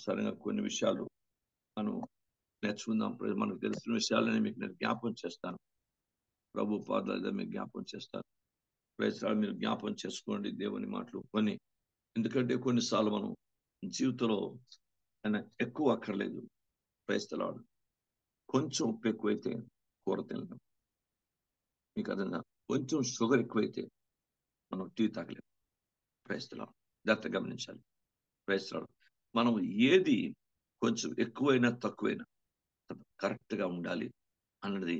సరిగా కొన్ని విషయాలు మనం నేర్చుకుందాం. మనకు తెలిసిన విషయాలని మీకు నేను జ్ఞాపకం చేస్తాను. ప్రభు పాదాల మీకు జ్ఞాపకం చేస్తాను. ప్రయత్నాలు మీరు జ్ఞాపకం చేసుకోండి దేవుని మాటలు కొన్ని. ఎందుకంటే కొన్నిసార్లు మనం జీవితంలో ఆయన ఎక్కువ అక్కర్లేదు. ప్రయత్నాలు కొంచెం ఉప్పు ఎక్కువైతే కూర తినలేం. మీకు అర్థంగా కొంచెం షుగర్ ఎక్కువైతే మనం టీ తాగలేం. ప్రయత్నాలు జాగ్రత్తగా గమనించాలి. ప్రయత్నాలు మనం ఏది కొంచెం ఎక్కువైనా తక్కువైనా కరెక్ట్ గా ఉండాలి అన్నది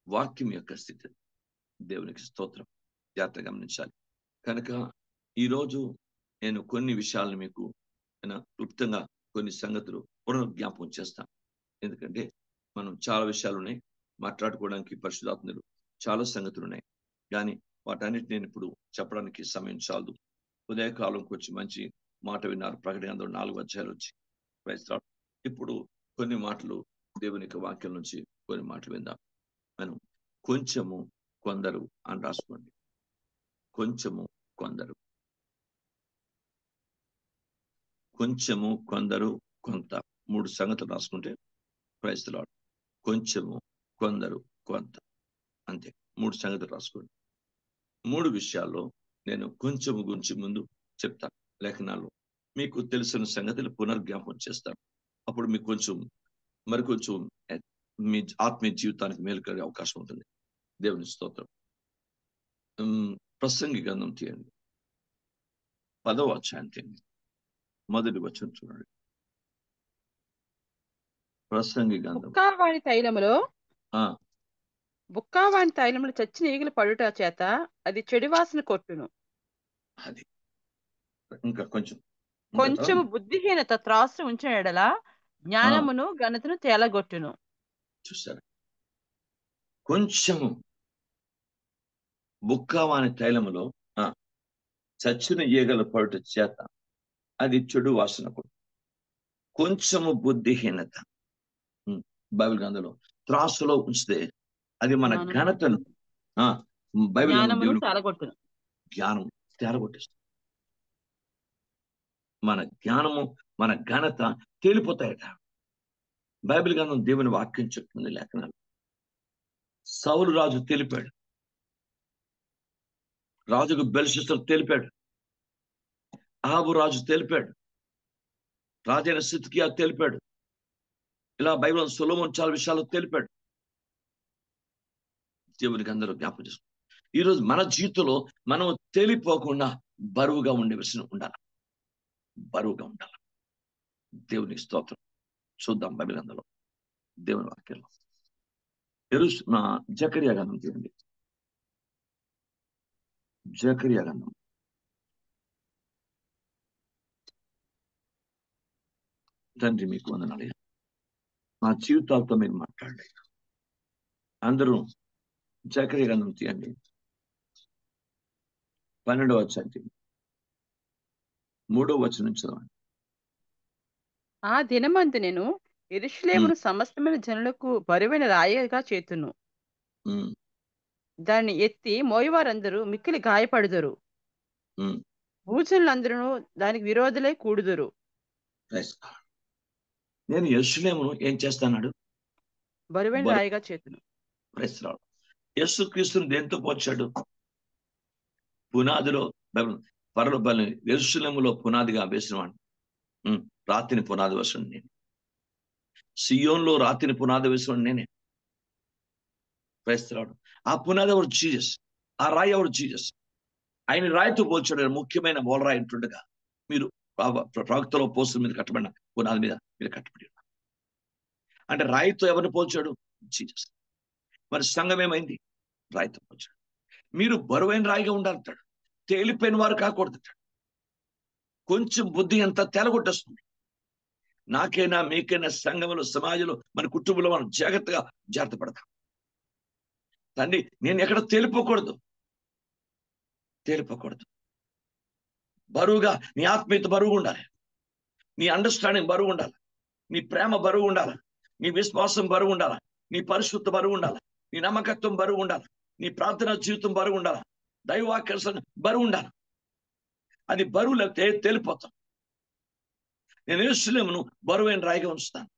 వాక్యం యొక్క స్థితి. దేవునికి స్తోత్రం. జాగ్రత్తగా గమనించాలి. కనుక ఈరోజు నేను కొన్ని విషయాలను మీకు క్లుప్తంగా కొన్ని సంగతులు పునర్జ్ఞాపకం చేస్తాను. ఎందుకంటే మనం చాలా విషయాలు ఉన్నాయి మాట్లాడుకోవడానికి. పరిశుద్ధాత్మలు చాలా సంగతులు ఉన్నాయి, కానీ వాటన్నిటి నేను ఇప్పుడు చెప్పడానికి సమయం చాలదు. ఉదయకాలం కొంచెం మంచి మాట విన్నారు. ప్రకటన 4 అధ్యాయాలు వచ్చి ప్రయత్నాలు. ఇప్పుడు కొన్ని మాటలు దేవుని యొక్క వాక్యం నుంచి కొన్ని మాటలు విందాం. మనం కొంచెము కొందరు అని రాసుకోండి. కొంచెము కొందరు, కొంచెము కొందరు కొంత, 3 సంగతులు రాసుకుంటే ప్రయత్నాలు. కొంచెము కొందరు కొంత, అంతే. 3 సంగతులు రాసుకోండి. 3 విషయాల్లో నేను కొంచెము గురించి ముందు చెప్తాను. లేఖనాలు మీకు తెలిసిన సంగతులు పునర్జ్ఞాపకం చేస్తాను. అప్పుడు మీకు కొంచెం మరికొంచెం మీ ఆత్మీయ జీవితానికి మేలు కలిగే అవకాశం ఉంటుంది. దేవుని స్తోత్రం. ప్రసంగి గ్రంథం తీయండి, 10వ అధ్యాయం తీయండి, మొదటి వచనం చూడండి. ప్రసంగి గ్రంథం. బుక్కావాని తైలములు చచ్చిన ఈగలు పడుట చేత అది చెడు వాసన కొట్టును. అది ఇంకా కొంచెము బుద్ధిహీనత త్రాసు ఉంచిన ఎడల జ్ఞానమును ఘనతను తేలగొట్టును. చూసారు, కొంచెము బుక్కావాని తైలములో చచ్చిన ఈగలు పడుట చేత అది చెడు వాసన కొట్టు. కొంచెము బుద్ధిహీనత బైబిల్ గ్రంథంలో త్రాసులో ఉంచితే అది మన ఘనతను బైబిల్ జ్ఞానం తేలగొట్టేస్తుంది. మన జ్ఞానము మన ఘనత తేలిపోతాయట. బైబిల్ గ్రంథం దేవుని వాక్యం చెప్తుంది. లేఖనాలు సౌలు రాజు తెలిపాడు, రాజుకు బెల్షస్సరు తెలిపాడు, అహాబు రాజు తెలిపాడు, రాజైన సిద్కియా తెలిపాడు. ఇలా బైబిల్ సొలొమోను చాలా విషయాలు తెలిపాడు. దేవునికి అందరూ జ్ఞాపకం చేసుకుంటాం. ఈరోజు మన జీవితంలో మనం తేలిపోకుండా బరువుగా ఉండే విషయం ఉండాలి. బరువుగా ఉండాలి. దేవునికి స్తోత్రం. చూద్దాం బైబిల్ గ్రంథంలో దేవుని వాక్యంలో జకరియా గ్రంథం తీయండి. జకరియా గ్రంథం తండ్రి మీకు వందనాలు. మా జీవితాలతో మీరు మాట్లాడండి. అందరూ జకరియా గ్రంథం తీయండి, 12వ అధ్యాయం 3వ వచనం చదవండి. ఆ దినమందు నేను యెరూషలేమును సమస్తమైన జనులకు బరువైన రాయిగా చేతును. దాన్ని ఎత్తి మోయవారందరూ మిక్కిలి గాయపడుదురు. భూజనులందరూ దానికి విరోధులై కూడుదురు. నేను యెరూషలేమును ఏం చేస్తాడు? బరువైన రాయిగా చేతును. యేసుక్రీస్తుని దేంతో పోల్చాడు? పునాదిలో పరలోకం యెరూషలేములో పునాదిగా వేసిన వాడు. రాతిని పునాది వేసిన నేను. సియోన్లో రాతిని పునాది వేసిన నేనే. క్రైస్తవుడు. ఆ పునాది ఎవరు? జీసస్. ఆ రాయి ఎవరు? జీసస్. ఆయన రాయితో పోల్చాడు. ముఖ్యమైన మూలరాయి ఉంటుండగా మీరు ప్రవక్తలో పోస్టుల మీద కట్టబడిన పునాది మీద మీరు కట్టబడి ఉన్నారు. అంటే రాయితో ఎవరిని పోల్చాడు? జీసస్. మరి సంఘం ఏమైంది? రాయితో పోల్చాడు. మీరు బరువైన రాయిగా ఉండాలంటాడు. తేలిపోయిన వారు కాకూడదంటాడు. కొంచెం బుద్ధి అంతా తేలగొట్టేస్తుంది. నాకైనా మీకైనా సంఘంలో సమాజంలో మన కుటుంబంలో మనం జాగ్రత్త పడతాం. తండ్రి నేను ఎక్కడ తేలిపోకూడదు. బరువుగా నీ ఆత్మీయత బరువు ఉండాలి, నీ అండర్స్టాండింగ్ బరువు ఉండాలి, నీ ప్రేమ బరువు ఉండాలి, నీ విశ్వాసం బరువు ఉండాలి, నీ పరిశుద్ధ బరువు ఉండాలి, నీ నమ్మకత్వం బరువు ఉండాలి, నీ ప్రార్థనా జీవితం బరువు ఉండాలి, దైవాకర్షణ బరువు ఉండాలి. అది బరువు లేకపోతే తేలిపోతాం. నేను యెరూషలేమును బరువైన రాయిగా ఉంచుతాను,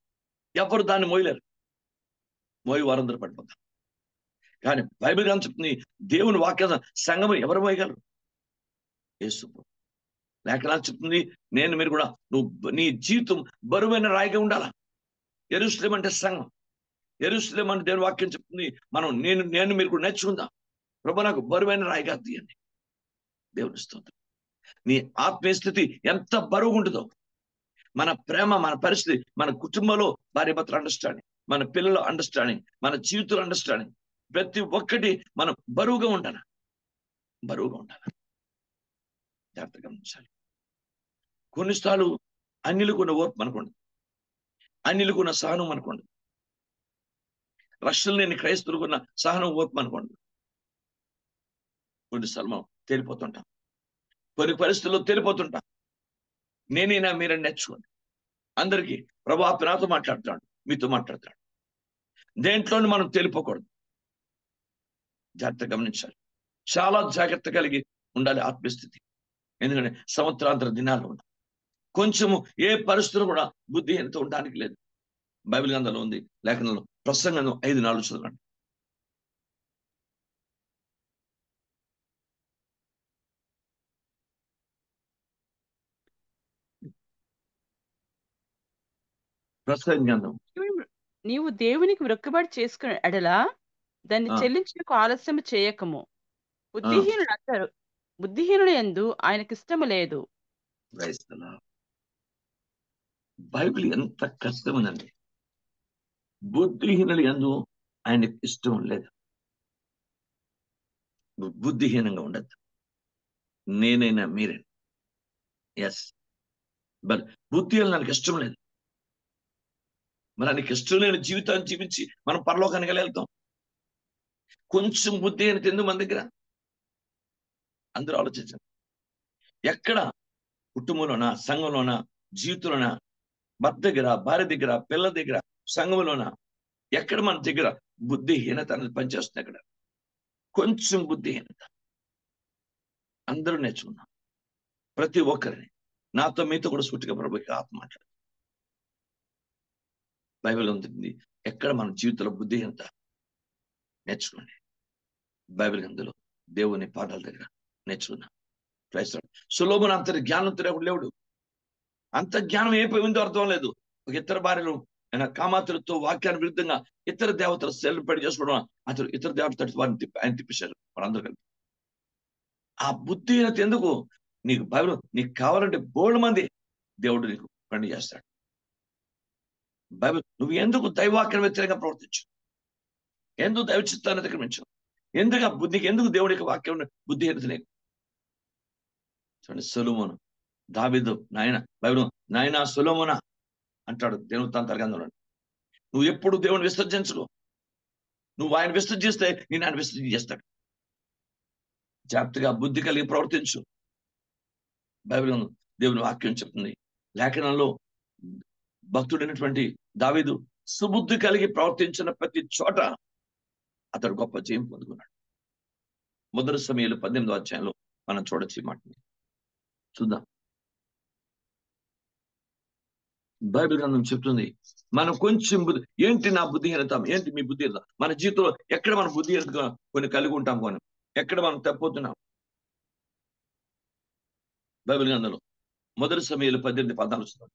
ఎవరు దాన్ని మోయలేరు. మోయి వారందరూ పడిపోతారు. కానీ బైబిల్ గ్రంథం చెప్తుంది, దేవుని వాక్య సంఘము ఎవరు మోయగలరు? యేసు. లేఖనాలు చెప్తుంది, మీరు కూడా నువ్వు నీ జీవితం బరువైన రాయిగా ఉండాలా. యెరూషలేము అంటే సంఘం. యెరూషలేము అంటే దేవుని వాక్యం చెప్తుంది, నేను మీరు కూడా నేర్చుకుందాం. ప్రభు నాకు బరువైన రాయిగా తీయండి. దేవుని స్తోత్రం. నీ ఆత్మీయ స్థితి ఎంత బరువుగా ఉంటుందో, మన ప్రేమ, మన పరిస్థితి, మన కుటుంబంలో భార్యాభర్తల అండర్స్టాండింగ్, మన పిల్లల అండర్స్టాండింగ్, మన జీవితంలో అండర్స్టాండింగ్, ప్రతి ఒక్కటి మనం బరువుగా ఉండాలి. జాగ్రత్తగా గమనించాలి. కొన్నిసార్లు అన్యులకున్న ఓర్పు మనకుండదు, అన్యులకున్న సహనం మనకుండదు, రక్షణ లేని క్రైస్తవులకున్న సహనం ఓర్పు మనకుండదు. కొన్నిసార్లు మనం తేలిపోతుంటాం, కొన్ని పరిస్థితుల్లో తేలిపోతుంటాం. నేనైనా మీరని నేర్చుకోండి. అందరికీ ప్రభు నాతో మాట్లాడుతాడు, మీతో మాట్లాడతాడు. దేంట్లోనే మనం తేలిపోకూడదు. జాగ్రత్త గమనించాలి. చాలా జాగ్రత్త కలిగి ఉండాలి ఆత్మస్థితి. ఎందుకంటే సంవత్సరాంతర దినాల్లో ఉన్నాం. కొంచెము ఏ పరిస్థితులు కూడా బుద్ధిహీనత ఉండడానికి లేదు. బైబిల్ గ్రంథంలో ఉంది, లేఖనంలో. ప్రసంగం 5:4 చదవండి. ప్రసంగ గ్రంథం. నీవు దేవునికి మొక్కుబడి చేసుకునే ఎడలా దాన్ని చెల్లించుటకు ఆలస్యం చేయకము. బుద్ధిహీనుడు యందు ఆయనకిష్టము లేదు. బైబిల్ ఎంత కష్టమైందండి. బుద్ధిహీనుడు యందు ఆయనకి ఇష్టం లేదు. బుద్ధిహీనంగా ఉండద్దు. నేనైనా మీరే. ఎస్, బట్ బుద్ధి నాకు ఇష్టం లేదు. మరి ఆయనకి ఇష్టం లేని జీవితాన్ని జీవించి మనం పరలోకానికి వెళ్తాం. కొంచెం బుద్ధి అని ఎందుకు మన దగ్గర? అందరూ ఆలోచించండి. ఎక్కడ కుటుంబంలోనా, సంఘంలోనా, జీవితంలోనా, భర్త దగ్గర, భార్య దగ్గర, పిల్లల దగ్గర, సంఘంలోనా, ఎక్కడ మన దగ్గర బుద్ధిహీనత అనేది పనిచేస్తుంది? అక్కడ కొంచెం బుద్ధిహీనత. అందరూ నేర్చుకున్నాం, ప్రతి ఒక్కరిని. నాతో మీతో కూడా సూటిగా ప్రభుకి ఆత్మ మాట్లాడు. బైబిల్ ఉంటుంది, ఎక్కడ మన జీవితంలో బుద్ధిహీనత నేర్చుకోండి. బైబిల్ గ్రంథంలో దేవుని పాదాల దగ్గర నేర్చుకున్నాం. సొలొమోను అంతటి జ్ఞానంతో ఎవడు లేవుడు. అంత జ్ఞానం ఏమైందో అర్థం లేదు. ఒక ఇతర భార్యలు కామాతులతో వాక్యాన్ని విరుద్ధంగా ఇతర దేవతలు సెలబ్రేట్ చేసుకోవడం, అతను ఇతర దేవతలు వారిని ఆయన తిప్పించారు వాళ్ళందరూ కలిపి. ఆ బుద్ధిహీనత ఎందుకు? నీకు బైబిల్ నీకు కావాలంటే బోల్డ్ మంది దేవుడు నీకు పని చేస్తాడు. బైబిల్ నువ్వు ఎందుకు దైవాక్యం వ్యతిరేకంగా ప్రవర్తించు? ఎందుకు దైవ చిత్తాన్ని అతిక్రమించు? ఎందుకు బుద్ధికి, ఎందుకు దేవుడి యొక్క వాక్యం బుద్ధిహీనత నీకు? చూడండి, సొలొమోను, దావీదు, నాయన బైబిల్ నాయన సొలొమోనా అంటాడు దినవృత్తాంతాల గ్రంథంలో. నువ్వు ఎప్పుడు దేవుని విసర్జించు. నువ్వు ఆయన విసర్జిస్తే నేను ఆయన విసర్జిస్తాడు. జాగ్రత్తగా బుద్ధి కలిగి ప్రవర్తించు. బైబిల్ దేవుని వాక్యం చెప్తుంది. లేఖనంలో భక్తుడైనటువంటి దావీదు సుబుద్ధి కలిగి ప్రవర్తించిన ప్రతి చోట అతడు గొప్ప జయం పొందుకున్నాడు. మొదటి సమయంలో 18వ అధ్యాయంలో మనం చూడొచ్చు ఈ మాటని. చూద్దాం. బైబిల్ గ్రంథం చెప్తుంది, మనం కొంచెం ఏంటి నా బుద్ధిహీనత, ఏంటి మీ బుద్ధిహీనత? మన జీవితంలో ఎక్కడ మనం బుద్ధిహీనత కొన్ని కలిగి ఉంటాం, కొని ఎక్కడ మనం తప్పిపోతున్నాం? బైబిల్ గ్రంథంలో మొదటి సమయంలో 18:14.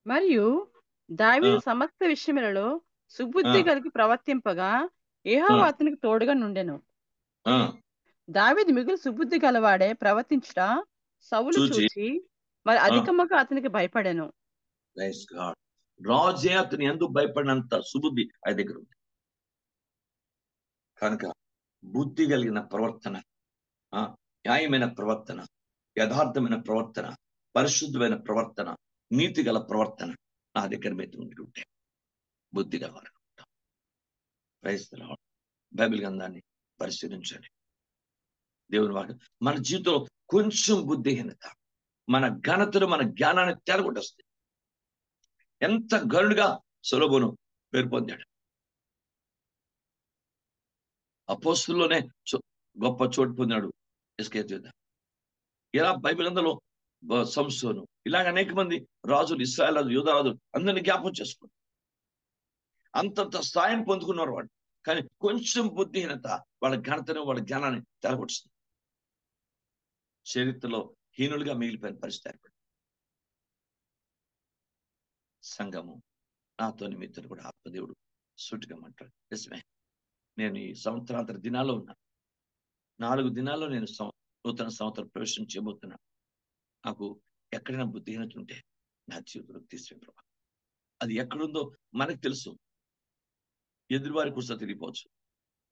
మరియు దావీదు సమస్త విషయములలో సుబుద్ధి కలిగి ప్రవర్తింపగా యెహోవా అతనికి తోడుగా నుండెను. దావీదు మిగులు సుబుద్ధి గలవాడే ప్రవర్తించుట సౌలు చూచి మరి అధికముగా అతనికి భయపడెను. రాజే అతని ఎందుకు భయపడినంత సుబుద్ధి ఆయన దగ్గర ఉంది. కనుక బుద్ధి కలిగిన ప్రవర్తన, న్యాయమైన ప్రవర్తన, యథార్థమైన ప్రవర్తన, పరిశుద్ధమైన ప్రవర్తన, నీతి గల ప్రవర్తన నా దగ్గర మీద ఉంటే బుద్ధి గలవాలనుకుంటాం. బైబిల్ గ్రంథాన్ని పరిశీలించండి. దేవుని వాక్యం మన జీవితంలో కొంచెం బుద్ధిహీనత మన ఘనతను, మన జ్ఞానాన్ని తేలగొట్టేస్తుంది. ఎంత గరుడుగా సొలొమోను పేరు పొందాడు. అపోస్తుల్లోనే గొప్ప చోటు పొందాడు ఎస్కేత్ యుద్ధ. ఇలా బైబిల్ గ్రంథంలో సంసోను, ఇలాగ అనేక మంది రాజులు, ఇశ్రాయేల్ రాజు, యూదా రాజులు అందరినీ జ్ఞాపకం చేసుకోండి. అంతంత స్థాయిని పొందుకున్నారు వాళ్ళు. కానీ కొంచెం బుద్ధిహీనత వాళ్ళ ఘనతను, వాళ్ళ జ్ఞానాన్ని తెలగొడుతుంది. చరిత్రలో హీనులుగా మిగిలిపోయిన పరిస్థితి ఏర్పడింది. సంఘము నాతోని మీతో కూడా ఆత్మదేవుడు సూటిగా మాట్లాడు. నిజమే, నేను ఈ సంవత్సరాంతర దినాల్లో ఉన్నాను. 4 దినాల్లో నేను నూతన సంవత్సరం ప్రవేశం చేయబోతున్నాను. నాకు ఎక్కడైనా బుద్ధిహీనత ఉంటే నా జీవితంలోకి తీసివే ప్రభా. అది ఎక్కడుందో మనకు తెలుసు, ఎదురువారి కూడా తెలియపోవచ్చు.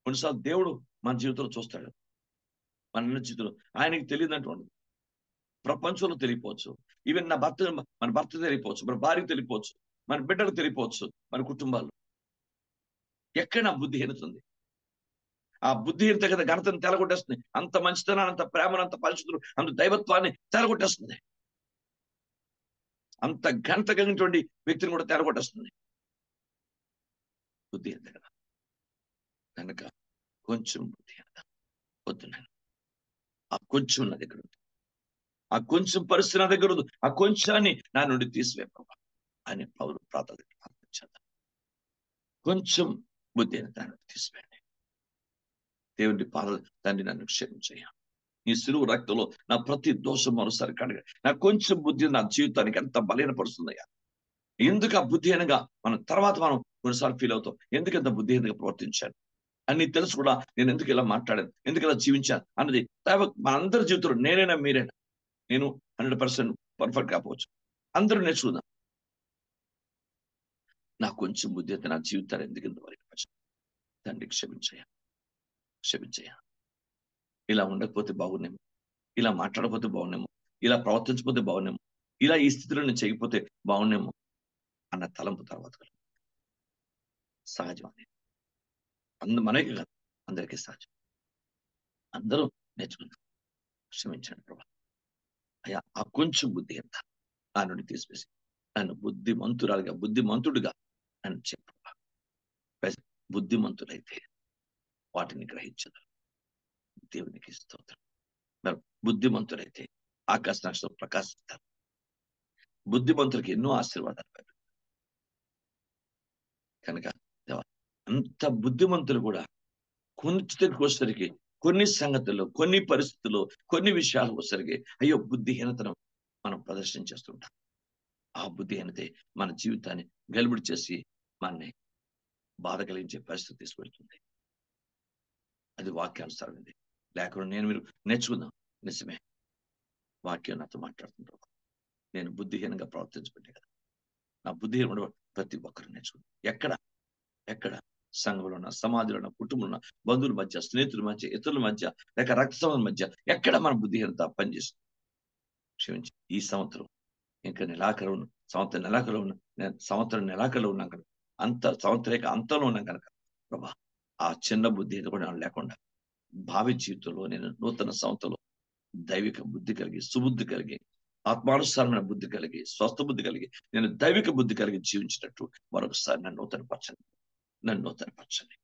కొన్నిసార్లు దేవుడు మన జీవితంలో చూస్తాడు, మన జీవితంలో ఆయనకి తెలియదంటూ ప్రపంచంలో తెలియపోవచ్చు. ఈవెన్ మన భర్త తెలియపోవచ్చు, మన భార్యకు తెలియపోవచ్చు, మన బిడ్డకు తెలియపోవచ్చు, మన కుటుంబాలు. ఎక్కడ నా బుద్ధిహీనత ఉంది? ఆ బుద్ధిహీనత కదా ఘనతను తెలగొట్టేస్తుంది. అంత మంచితనాన్ని, అంత ప్రేమను, అంత పరిశుద్ధులు, అంత దైవత్వాన్ని తెలగొట్టేస్తుంది. అంత ఘనత కలిగినటువంటి వ్యక్తిని కూడా తెలగొట్టేస్తుంది బుద్ధిహీనత కదా. కనుక కొంచెం బుద్ధిహీనత వద్దు. నేను ఆ కొంచెం నా దగ్గర ఉంది, ఆ కొంచెం పరిస్థితి నా దగ్గర ఉంది, ఆ కొంచెాన్ని నా నుండి తీసివే ప్రభా అని పౌలు ప్రార్థించారు. కొంచెం బుద్ధిహీనత తీసివేయండి. దేవుడి పాదాలు, తండ్రి నన్ను క్షమించయ్యా. నీ సిలువు రక్తంలో నా ప్రతి దోషం మరోసారి కడగ. నా కొంచెం బుద్ధి నా జీవితానికి ఎంత బలహీనపరుస్తుందయ్యా. ఎందుకు ఆ బుద్ధిహీనంగా మనం కొన్నిసార్లు ఫీల్ అవుతాం, ఎందుకు ఎంత బుద్ధిహీనంగా ప్రవర్తించాను అని తెలుసు కూడా. నేను ఎందుకు ఇలా మాట్లాడాను, ఎందుకు ఇలా జీవించాను అన్నది మనందరి జీవితంలో నేనైనా మీరైనా, నేను 100% పర్ఫెక్ట్ కాకపోవచ్చు, అందరూ నేర్చుకుందాం. నా కొంచెం బుద్ధి అయితే నా జీవితాన్ని ఎందుకు ఇంత బలహీనపరిచాను. తండ్రి క్షమించయ్యా, క్షమించయ్యా. ఇలా ఉండకపోతే బాగున్నాము, ఇలా మాట్లాడకపోతే బాగున్నాము, ఇలా ప్రవర్తించకపోతే బాగున్నాము, ఇలా ఈ స్థితిలో నేను చేయకపోతే బాగున్నాము అన్న తలంపు తర్వాత సహజం. అది మనకి కాదు, అందరికీ సహజం. అందరూ నేర్చుకుంటాం. క్షమించండి ప్రభా. అయ్యా, ఆ కొంచెం బుద్ధి ఎంత నా నుండి తీసివేసి నన్ను బుద్ధిమంతుడిగా నన్ను చెప్పు. బుద్ధిమంతులైతే వాటిని గ్రహించదు. దేవునికి స్తోత్రం. మరి బుద్ధిమంతులైతే ఆకాశ నక్షత్రం ప్రకాశిస్తారు. బుద్ధిమంతులకి ఎన్నో ఆశీర్వాదాలు. కనుక అంత బుద్ధిమంతులు కూడా కొంచెంకి వచ్చేసరికి, కొన్ని సంగతుల్లో, కొన్ని పరిస్థితుల్లో, కొన్ని విషయాలకు వచ్చేసరికి అయ్యో బుద్ధిహీనతను మనం ప్రదర్శన చేస్తుంటాం. ఆ బుద్ధిహీనతే మన జీవితాన్ని గెలుబడి చేసి మనని బాధ కలిగించే పరిస్థితి తీసుకెళ్తుంది. అది వాక్యానుసారమైంది. లేకుండా మీరు నేర్చుకుందాం. నిజమే, వాక్యం నాతో మాట్లాడుతుంటాం. నేను బుద్ధిహీనంగా ప్రవర్తించబట్టే కదా. నా బుద్ధిహీన ప్రతి ఒక్కరు నేర్చుకుందాం. ఎక్కడ సంఘంలో ఉన్న, సమాజంలో ఉన్న, కుటుంబంలో ఉన్న, బంధువుల మధ్య, స్నేహితుల మధ్య, ఇతరుల మధ్య, లేక రక్త సంబంధం మధ్య ఎక్కడ మన బుద్ధిహీనత పనిచేస్తుంది. క్షమించి ఈ సంవత్సరం ఇంకా సంవత్సరం నెలాఖరులో ఉన్నాం కనుక, సంవత్సరేక అంతంలో ఉన్నాం కనుక ప్రభా, ఆ చిన్న బుద్ధి కూడా లేకుండా భావి జీవితంలో నేను నూతన సంవత్సరంలో దైవిక బుద్ధి కలిగి, సుబుద్ధి కలిగి, ఆత్మానుసారమైన బుద్ధి కలిగి, స్వస్థ బుద్ధి కలిగి, నేను దైవిక బుద్ధి కలిగి జీవించినట్టు మరొకసారి నన్ను నూతనపరచండి.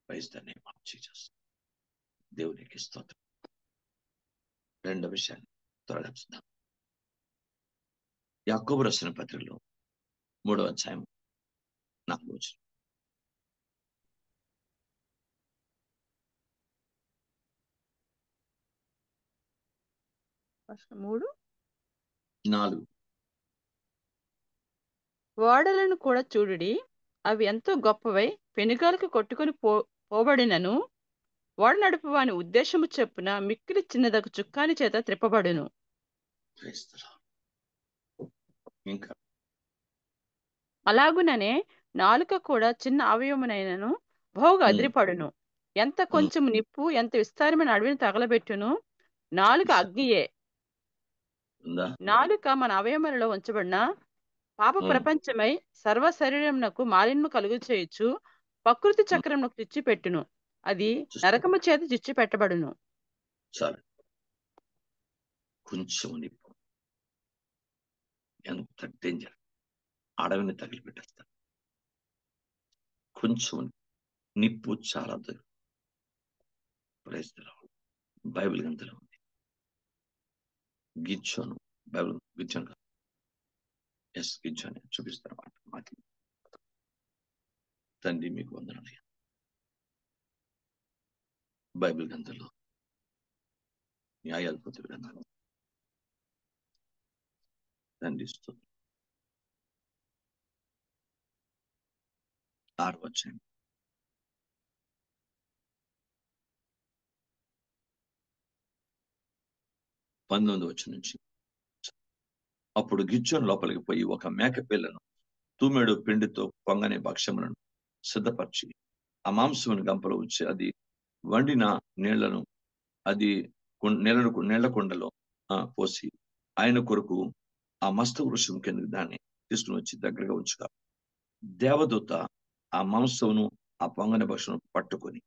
Praise the name of Jesus. దేవునికి స్తోత్రం. రెండో విషయాన్ని త్వరగా చూద్దాం. యాకోబు రాసిన పత్రికలో 3వ అధ్యాయం 4వ వచనం. ఓడలను కూడా చూడుడి, అవి ఎంతో గొప్పవై పెనుగాలకు కొట్టుకొని పోబడినను ఓడ నడుపు వాని ఉద్దేశము చెప్పున మిక్కిలి చిన్నదకు చుక్కాని చేత త్రిప్పబడును. ఇంకా అలాగుననే నాలుక కూడా చిన్న అవయవమునైనను బహుగా అదిరిపడును. ఎంత కొంచెం నిప్పు ఎంత విస్తారమైన అడవిని తగలబెట్టును. నాలుక అగ్నియే. నాలుక మన అవయవములలో ఉంచబడిన పాప ప్రపంచమై సర్వ శరీరమునకు మాలిన్యము కలుగు చేయొచ్చు. ప్రకృతి చక్రమునకు చిచ్చు పెట్టును. అది నరకము చేత చిచ్చు పెట్టబడును. కొంచెం నిప్పు ఎంత డేంజర్, అడవిని తగిలిపెట్టేస్తారు. కొంచెం నిప్పు చాలా బైబిల్ గ్రంథంలో ఉంది. గిచ్చోను, బైబిల్ గిచ్చోను కాదు, ఎస్ గిచ్చోని చూపిస్తారు మాకు. తండ్రి మీకు వందనాలు. బైబిల్ గ్రంథంలో న్యాయాధిపతి గ్రంథం తండ్రి స్తోత్రం. 6వ అధ్యాయం 19వ వచనం నుంచి. అప్పుడు గిచ్చోను లోపలికి పోయి ఒక మేక పిల్లను తూమెడు పిండితో పొంగని భక్ష్యములను సిద్ధపరిచి ఆ మాంసమును గంపలో ఉంచి అది వండిన నీళ్లను అది నీళ్ల కుండలో పోసి ఆయన కొరకు ఆ మస్త వృక్షం కింద దాన్ని తీసుకుని వచ్చి దగ్గరగా ఉంచుగా దేవదూత ఆ మాంసమును ఆ పొంగని భక్షను పట్టుకొని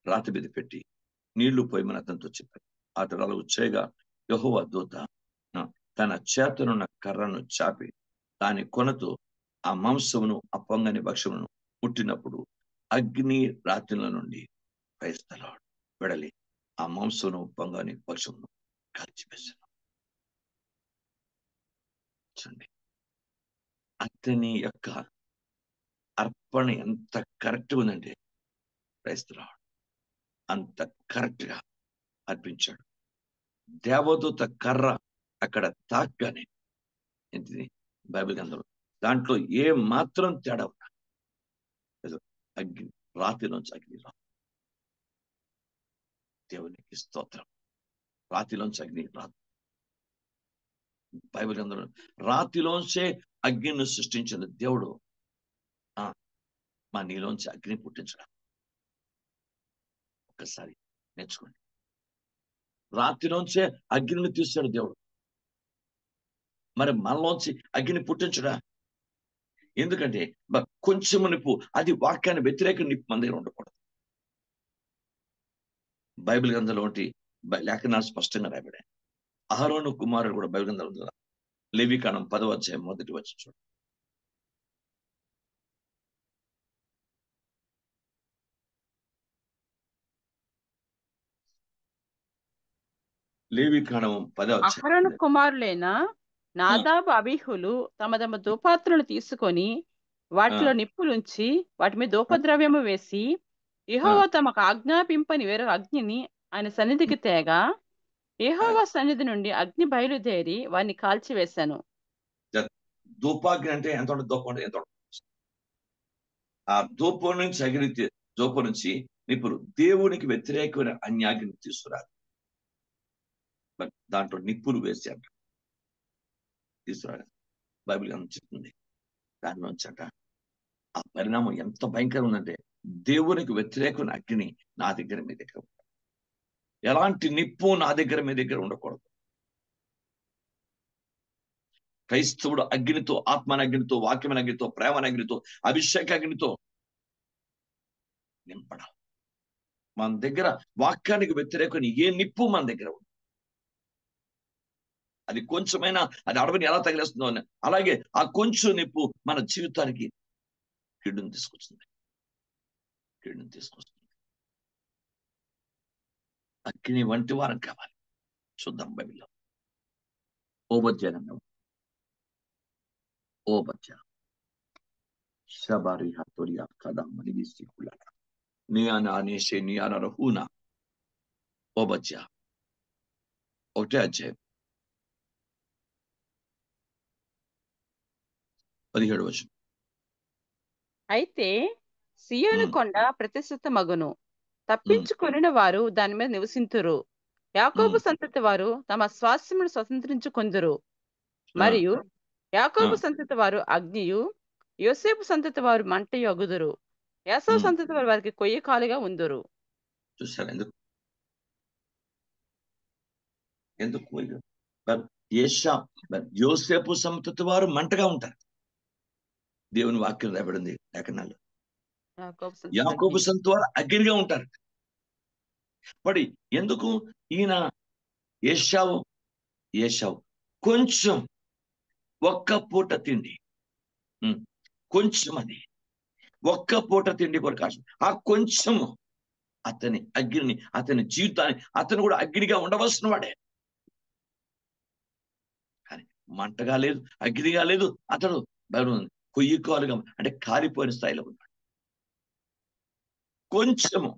రాతి మీద పెట్టి నీళ్లు పోయమని అతనితో చెప్పారు. అతడు అలా వచ్చేగా యెహోవా దూత తన చేతనున్న కర్రను చాపి దాని కొనతో ఆ మాంసమును ఆ పొంగని భక్షమును ముట్టినప్పుడు అగ్ని రాత్రిల నుండి క్రైస్తలాడు వెడలి ఆ మాంసమును పొంగని భక్షమును కాల్చివేశాను. చూడండి, అతని యొక్క అర్పణ ఎంత కరెక్ట్ ఉందంటే క్రైస్తలాడు అంత కరెక్ట్ గా అర్పించాడు. దేవదూత కర్ర అక్కడ తాగ్గానే ఏంటిది బైబిల్ గ్రంథంలో దాంట్లో ఏ మాత్రం తేడా ఉన్నా అగ్ని రాతిలోంచి అగ్ని రాదు. దేవునికి స్తోత్రం. రాతిలోంచి అగ్ని రాదు. బైబిల్ గ్రంథంలో రాతిలోంచే అగ్నిని సృష్టించిన దేవుడు మా నీలోంచి అగ్ని పుట్టించడం ఒక్కసారి నేర్చుకోండి. రాతిలోంచే అగ్నిని తీస్తాడు దేవుడు. మరి మనలోంచి అగ్ని పుట్టించడా? ఎందుకంటే కొంచెం నిప్పు, అది వాక్యాన్ని వ్యతిరేక నిప్పు మన దగ్గర ఉండకూడదు. బైబిల్ గ్రంథంలో ఒకటి లేఖనాలు స్పష్టంగా రాయబడే అహరోను కుమారుడు కూడా బైబిల్ గ్రంథంలో లేవికాండం 10వ అధ్యాయం 1వ వచనం చూడండి. లేవికాండం 10వ అధ్యాయం. అహరోను కుమారులైన నాదాబు అబీహులు తమ తమ ధూపాత్రలు తీసుకొని వాటిలో నిప్పులుంచి వాటి మీద ధూపద్రవ్యము వేసి యెహోవా తమకు ఆజ్ఞాపింపని వేరొక అగ్నిని ఆయన సన్నిధికి తేగా యెహోవా సన్నిధి నుండి అగ్ని బయలుదేరి వారిని కాల్చివేశాను. ధూపాగ్ని అంటే ఎంత ఉంటుంది? ధూపం అంటే ఎంత ఉంటుంది? ఆ ధూపం నుంచి అగ్ని, ధూపం నుంచి నిప్పులు దేవునికి వ్యతిరేకమైన అన్యాగ్ని తీసుకురాదు. దాంట్లో నిప్పులు వేసి అంట తీసుకురాదు. బైబిల్ గ్రంథం చెప్తుంది. దాని నుంచి అంట ఆ పరిణామం ఎంత భయంకరం ఉందంటే దేవునికి వ్యతిరేకమైన అగ్ని నా దగ్గర మీ దగ్గర ఉంటుంది. ఎలాంటి నిప్పు నా దగ్గర మీ దగ్గర ఉండకూడదు. క్రైస్తవుడు అగ్నితో, ఆత్మన అగ్నితో, వాక్యమైన అగ్నితో, ప్రేమన అగ్నితో, అభిషేక అగ్నితో నింపడం. మన దగ్గర వాక్యానికి వ్యతిరేకమైన ఏ నిప్పు మన దగ్గర ఉంది. అది కొంచెమైనా అది అడవిని ఎలా తగిలేస్తుందో అని అలాగే ఆ కొంచెం నిప్పు మన జీవితానికి కీడును తీసుకొస్తుంది. అగ్ని వంటి వారం కావాలి. చూద్దాం బైబిల్లో. ఓబద్య షబారి హతోరియా కదా మనిగిసి కులా నియానా అనేషే నియానా రహూనా. ఓబద్య 1వ అధ్యాయం 17వ వచనం. అయితే సియోను కొండ ప్రతిష్ఠిత మగును, తప్పించుకొనిన వారు దాని మీద నివసింతురు. యాకోబు సంతతి వారు తమ స్వాస్థ్యమును స్వతంత్రించుకొందురు. మరియు యాకోబు సంతతి వారు అగ్నియు, యోసేపు సంతతి వారు మంటయు అగుదురు. యాసోవు సంతతి వారు వారికి కొయ్య కాలుగా ఉందురు. చూసారా ఎందుకు యోసేపు సంతతి వారు మంటగా ఉంటారు. దేవుని వాక్యం రాబడింది లేఖనాలు. యాకోబు సంతతి వారు అగ్నిగా ఉంటారు. మరి ఎందుకు ఈయన ఏశావు కొంచెం ఒక్క పూట తిండి, కొంచెం అది ఒక్క పూట తిండి కొరకు ఆ కొంచెము అతని అగ్నిని, అతని జీవితాన్ని, అతను కూడా అగ్నిగా ఉండవలసిన వాడే. మంటగా లేదు, అగ్నిగా లేదు. అతడు కొయ్యి కాలుగా అంటే కాలిపోయిన స్థాయిలో ఉన్నాడు. కొంచెము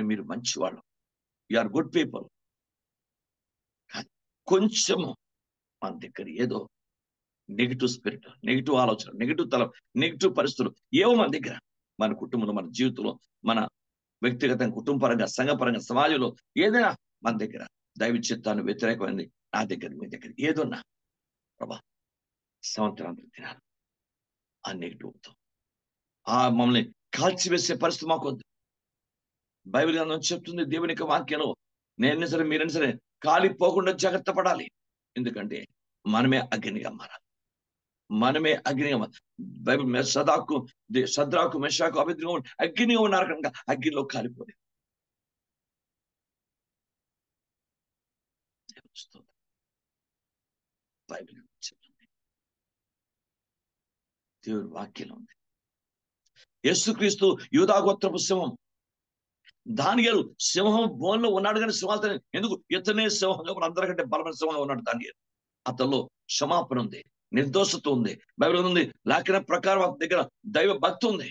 మీరు మంచివాళ్ళు, యు ఆర్ గుడ్ పీపుల్, కానీ కొంచెము మన దగ్గర ఏదో నెగిటివ్ స్పిరిట్, నెగిటివ్ ఆలోచన, నెగిటివ్ తలం, నెగిటివ్ పరిస్థితులు ఏవో మన దగ్గర, మన కుటుంబంలో, మన జీవితంలో, మన వ్యక్తిగతంగా, కుటుంబపరంగా, సంఘపరంగా, సమాజంలో ఏదైనా మన దగ్గర దైవ చిత్తాన్ని వ్యతిరేకమైంది నా దగ్గర, మీ దగ్గర ఏదున్నా ప్రభా సంవత్సరాంతరం తినాలి ఆ నెగిటివ్తో ఆ మమ్మల్ని కాల్చివేసే పరిస్థితి మాకొద్దు. బైబిల్ గ్రంథం చెప్తుంది, దేవుని యొక్క వాక్యంలో నేనైనా సరే మీరైనా సరే కాలిపోకుండా జాగ్రత్త పడాలి. ఎందుకంటే మనమే అగ్నిగా మారాలి, మనమే అగ్నిగా బైబిల్ సద్రాకు మెషాకు అబేద్నెగో అగ్నిగా ఉన్నారు కనుక అగ్నిలో కాలిపోలేదు. బైబిల్ చెప్తుంది, దేవుని వాక్యంలో ఉంది. యేసుక్రీస్తు యూదా గోత్రపు సింహం, దానియేలు సింహం బోన్లో ఉన్నాడు కానీ సింహాలతో ఎందుకు ఇతనే సింహంగా అందరికంటే బలమైన సింహంగా ఉన్నాడు దానియేలు. అతనిలో క్షమాపణ ఉంది, నిర్దోషత ఉంది. బైబిల్ ఉంది, లేఖన ప్రకారం అతని దగ్గర దైవ భక్తి ఉంది.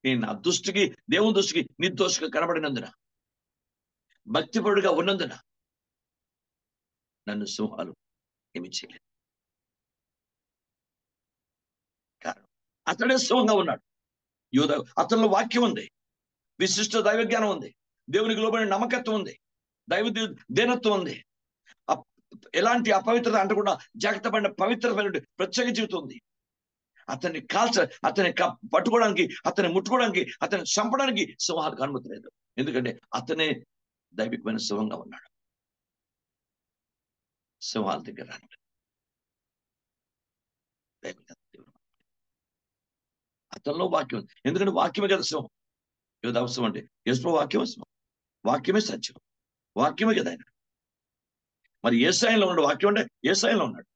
నేను నా దృష్టికి, దేవుని దృష్టికి నిర్దోషిగా కనబడినందున, భక్తిపరుడుగా ఉన్నందున నన్ను సింహాలు ఏమి చేయలేదు. కారణం అతడే సింహంగా ఉన్నాడు. యూదా అతనిలో వాక్యం ఉంది, విశిష్ట దైవ జ్ఞానం ఉంది, దేవునికి లోబడిన నమ్మకత్వం ఉంది, దైవ దేనత్వం ఉంది, ఎలాంటి అపవిత్రత అంటకుండా జాగ్రత్త పడిన పవిత్రమైన ప్రత్యేక జీవితం ఉంది. అతన్ని అతన్ని పట్టుకోవడానికి, అతన్ని ముట్టుకోవడానికి, అతన్ని చంపడానికి సింహాలకు అనుమతి లేదు. ఎందుకంటే అతనే దైవికమైన సింహంగా ఉన్నాడు. సింహాల దగ్గర అతనిలో వాక్యం ఉంది. ఎందుకంటే వాక్యమే కదా సింహం. ఏదో అవసరం అంటే యేసు వాక్యమే సింహం, వాక్యమే సత్యం, వాక్యమే కదా ఆయన. మరి యేసాయంలో ఉన్నాడు, వాక్యం అంటే యేసాయంలో ఉన్నాడు.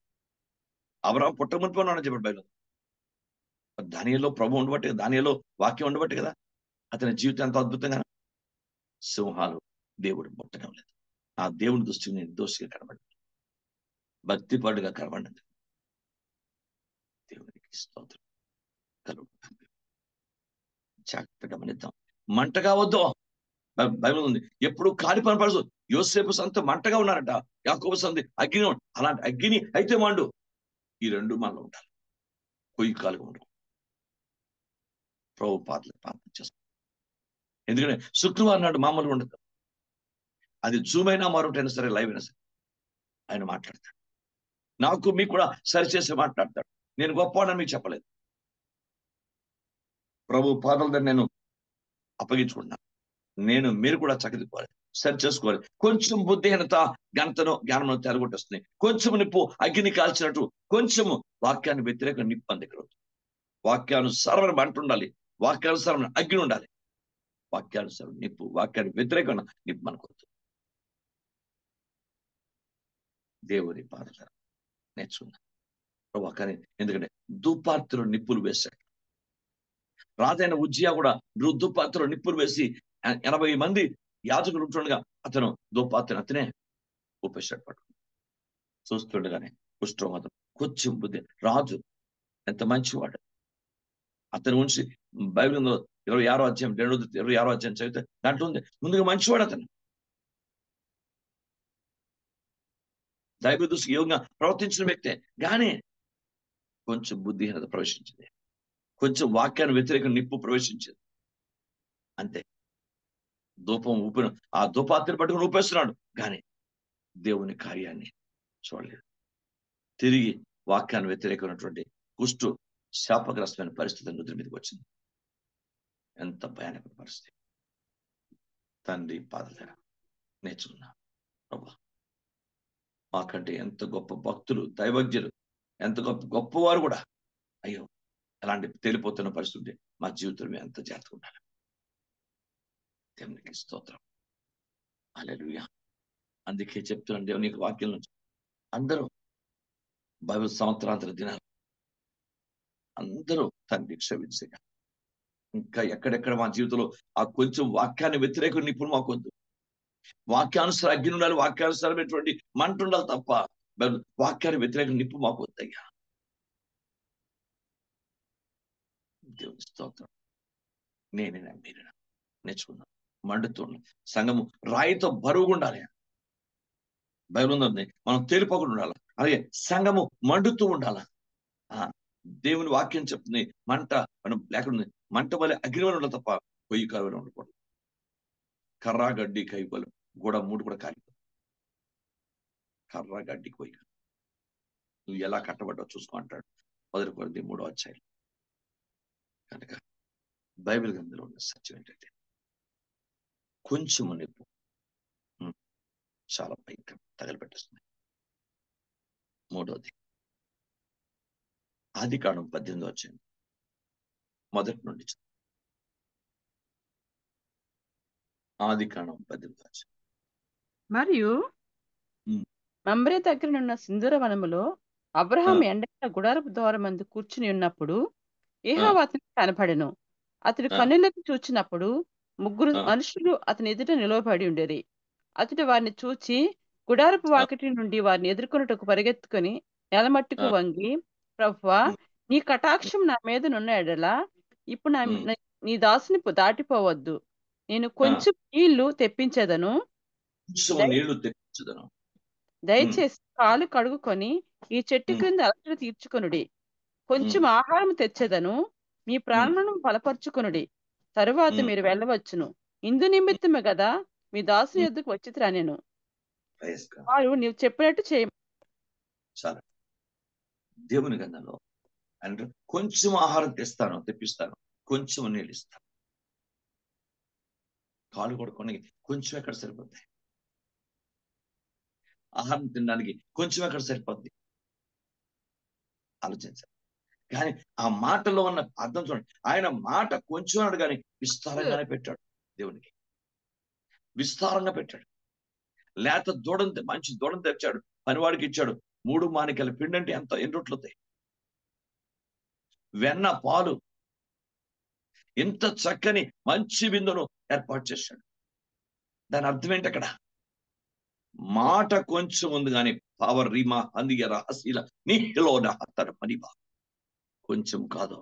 అబ్రహాము పుట్టమునిపై ఉన్నాడని చెప్పాడు బైబిల్. దానియేలులో ప్రభు ఉండబట్టి, దానియేలులో వాక్యం ఉండబట్టి కదా అతని జీవితం ఎంతో అద్భుతంగా. సింహాలు దేవుడు ముట్టడం లేదు. ఆ దేవుని దృష్టికి నేను దోషిగా కనబడి, భక్తిపరుడుగా కనబడినది. దేవునికి స్తోత్రం కలుగుతాం. జాగ్రత్తగా గమనిద్దాం. మంటగా వద్దు, బైబిల్ ఉంది, ఎప్పుడు కాలిపోయిన పరిస్థితి. యోసేపు సంత మంటగా ఉన్నారట, యాకోబు సంత అగ్ని. అలాంటి అగ్ని అయితే మండు. ఈ రెండు మనలో ఉండాలి. కొయ్యి కాలుగా ఉండవు. ప్రభు ప్రార్థన చేస్తాం. ఎందుకంటే శుక్రవారం నాడు మామూలుగా ఉండదు. అది జూమ్ అయినా మరొకటైనా సరే, లైవ్ అయినా సరే ఆయన మాట్లాడతాడు. నాకు మీకు కూడా సరిచేసి మాట్లాడతాడు. నేను గొప్పవాడని మీకు చెప్పలేదు. ప్రభు పాదాల దగ్గర నేను అప్పగించుకుంటున్నాను. మీరు కూడా చక్కదిపోవాలి, సరి చేసుకోవాలి. కొంచెం బుద్ధిహీనత గంటను జ్ఞానం తెరగొట్టేస్తుంది. కొంచెం నిప్పు అగ్ని కాల్చినట్టు కొంచెము వాక్యాన్ని వ్యతిరేక నిప్పు అని దగ్గర. వాక్యానుసారమైన మంట ఉండాలి, వాక్యానుసారమైన అగ్ని ఉండాలి. వాక్యానుసారం నిప్పు, వాక్యాన్ని వ్యతిరేకమైన నిప్పు మనకొద్దు. దేవుని పాదల నేర్చుకున్నా ప్రభు. కానీ ఎందుకంటే దుపాత్రలో నిప్పులు వేశాడు. రాజైన ఉజ్జియా కూడా దుపాత్రలో నిప్పులు వేసి 80 మంది యాజకులు ఉంటుండగా అతను దుపాత్రను అతనే ఊపేశాడు. పట్టుకుని చూస్తుండగానే కుష్ఠరోగం. కొంచెం బుద్ధి. రాజు ఎంత మంచివాడు. అతని ఉంచి బైబిల్లో 26వ అధ్యాయం 26వ అధ్యాయం చదివితే దాంట్లో ఉంది, ముందుగా మంచివాడు అతను, దైవ దృష్టికి యోగంగా ప్రవర్తించిన వ్యక్తే. కానీ కొంచెం బుద్ధిహీనత ప్రవేశించింది, కొంచెం వాక్యాన్ని వ్యతిరేక నిప్పు ప్రవేశించింది. అంతే. ధూపం ఊపిన ఆ ధూపాత్రిని పట్టుకుని ఊపేస్తున్నాడు, కానీ దేవుని కార్యాన్ని చూడలేదు. తిరిగి వాక్యాన్ని వ్యతిరేకమైనటువంటి కుష్టు శాపగ్రస్తమైన పరిస్థితి నుదురు మీదకి వచ్చింది. ఎంత భయానక పరిస్థితి. తండ్రి పాదల నేర్చుకున్నా ప్రభా, మాకంటే ఎంత గొప్ప భక్తులు, దైవజ్ఞులు, ఎంత గొప్పవారు కూడా అయ్యో అలాంటి తేలిపోతున్న పరిస్థితి మా జీవితంలో ఎంత జాగ్రత్తగా ఉండాలి. దేవునికి స్తోత్రం. హల్లెలూయా. అందుకే చెప్తున్నాను, దేవుని వాక్యం నుంచి అందరూ బైబిల్ సంవత్సరాంతర దినాలు అందరూ తండ్రి క్షమించగా, ఇంకా ఎక్కడెక్కడ మా జీవితంలో ఆ కొంచెం వాక్యాన్ని వ్యతిరేక నిపుణులు మాకొద్దు. వాక్యానుసార అగ్ని ఉండాలి, వాక్యానుసారమైనటువంటి మంట ఉండాలి తప్ప వాక్యాన్ని వ్యతిరేక నిప్పు మాకు వద్దయ్యా. దేవుని స్తోత్రం. నేనేనా మీరేనా నేర్చుకున్నాం. మండుతూ సంఘము రాయితో బరువుగా ఉండాలి. బైబిల్ ఉంది మనం తేలిపోకుండా ఉండాలి. అలాగే సంఘము మండుతూ ఉండాలి. దేవుని వాక్యం చెప్తుంది మంట మనం లేకుండా మంట వల్ల అగ్నివలు ఉండాలి తప్ప పొయ్యి కాలువలు ఉండకూడదు. కర్రా గడ్డి కైపలు కూడా మూడు కూడా కాలిపోతుంది. కర్రా గడ్డికి పొయ్యి నువ్వు ఎలా కట్టబడ్డావు చూసుకో అంటాడు 1 కొరింథీ 3వ అధ్యాయం. కనుక బైబిల్ గ్రంథంలో ఉన్న సత్యం ఏంటంటే కొంచెము నిప్పు చాలా భయంకరం తగలబెట్టేస్తుంది. 3వది ఆదికాండం 18వ అధ్యాయం మొదటి నుండి. ఆదికాండం 18వ అధ్యాయం. మరియు మమ్రే దగ్గరనున్న సింధూర వనములో అబ్రహాం ఎండైన గుడారపు ద్వారమందు కూర్చుని ఉన్నప్పుడు యెహోవా అతనికి కనపడెను. అతడు కన్నులెత్తి చూచినప్పుడు 3 మనుషులు అతని ఎదుట నిలవబడి ఉండేది. అతడు వారిని చూచి గుడారపు వాకిటి నుండి వారిని ఎదుర్కొనుటకు పరిగెత్తుకొని నెలమట్టుకు వంగి, ప్రభువా, నీ కటాక్షం నా మీద నున్న ఎడల ఇప్పుడు నీ దాసుని దాటిపోవద్దు. నేను కొంచెం నీళ్లు తెప్పించేదను. దయచేసి కాలు కడుగుకొని ఈ చెట్టు క్రింద అలసట తీర్చుకొనుడి. కొంచెం ఆహారం తెచ్చేదను. మీ ప్రాణమును బలపరుచుకొనుడి. తరువాత మీరు వెళ్ళవచ్చును. ఇందు నిమిత్తమే కదా మీ దాసుని యొద్దకు వచ్చితిరనెను. వారు నీవు చెప్పినట్టు చేయ. దేవుని గ్రంథంలో అంటే కొంచెం ఆహారం తెప్పిస్తాను, కొంచెం నీళ్ళు ఇస్తాను. కాలు కొడుకోనికి కొంచెం ఎక్కడ సరిపోతాయి? ఆహారం తినడానికి కొంచెం ఎక్కడ సరిపోద్ది? ఆలోచించాలి. కానీ ఆ మాటలో ఉన్న అర్థం చూడండి. ఆయన మాట కొంచెం అన్నాడు కానీ విస్తారంగానే పెట్టాడు. దేవునికి విస్తారంగా పెట్టాడు. లేత దూడని మంచి దూడని తెచ్చాడు, పనివాడికి ఇచ్చాడు. 3 మానికల పిండి అంటే ఎన్ని రొట్టెలు అవుతాయి? వెన్న, పాలు, ఇంత చక్కని మంచి విందును ఏర్పాటు చేశాడు. దాని అర్థం ఏంటి? అక్కడ మాట కొంచెం ఉంది కానీ పవర్ రీమా అందియ రహస్య నీలో తన పనిబా కొంచెం కాదు,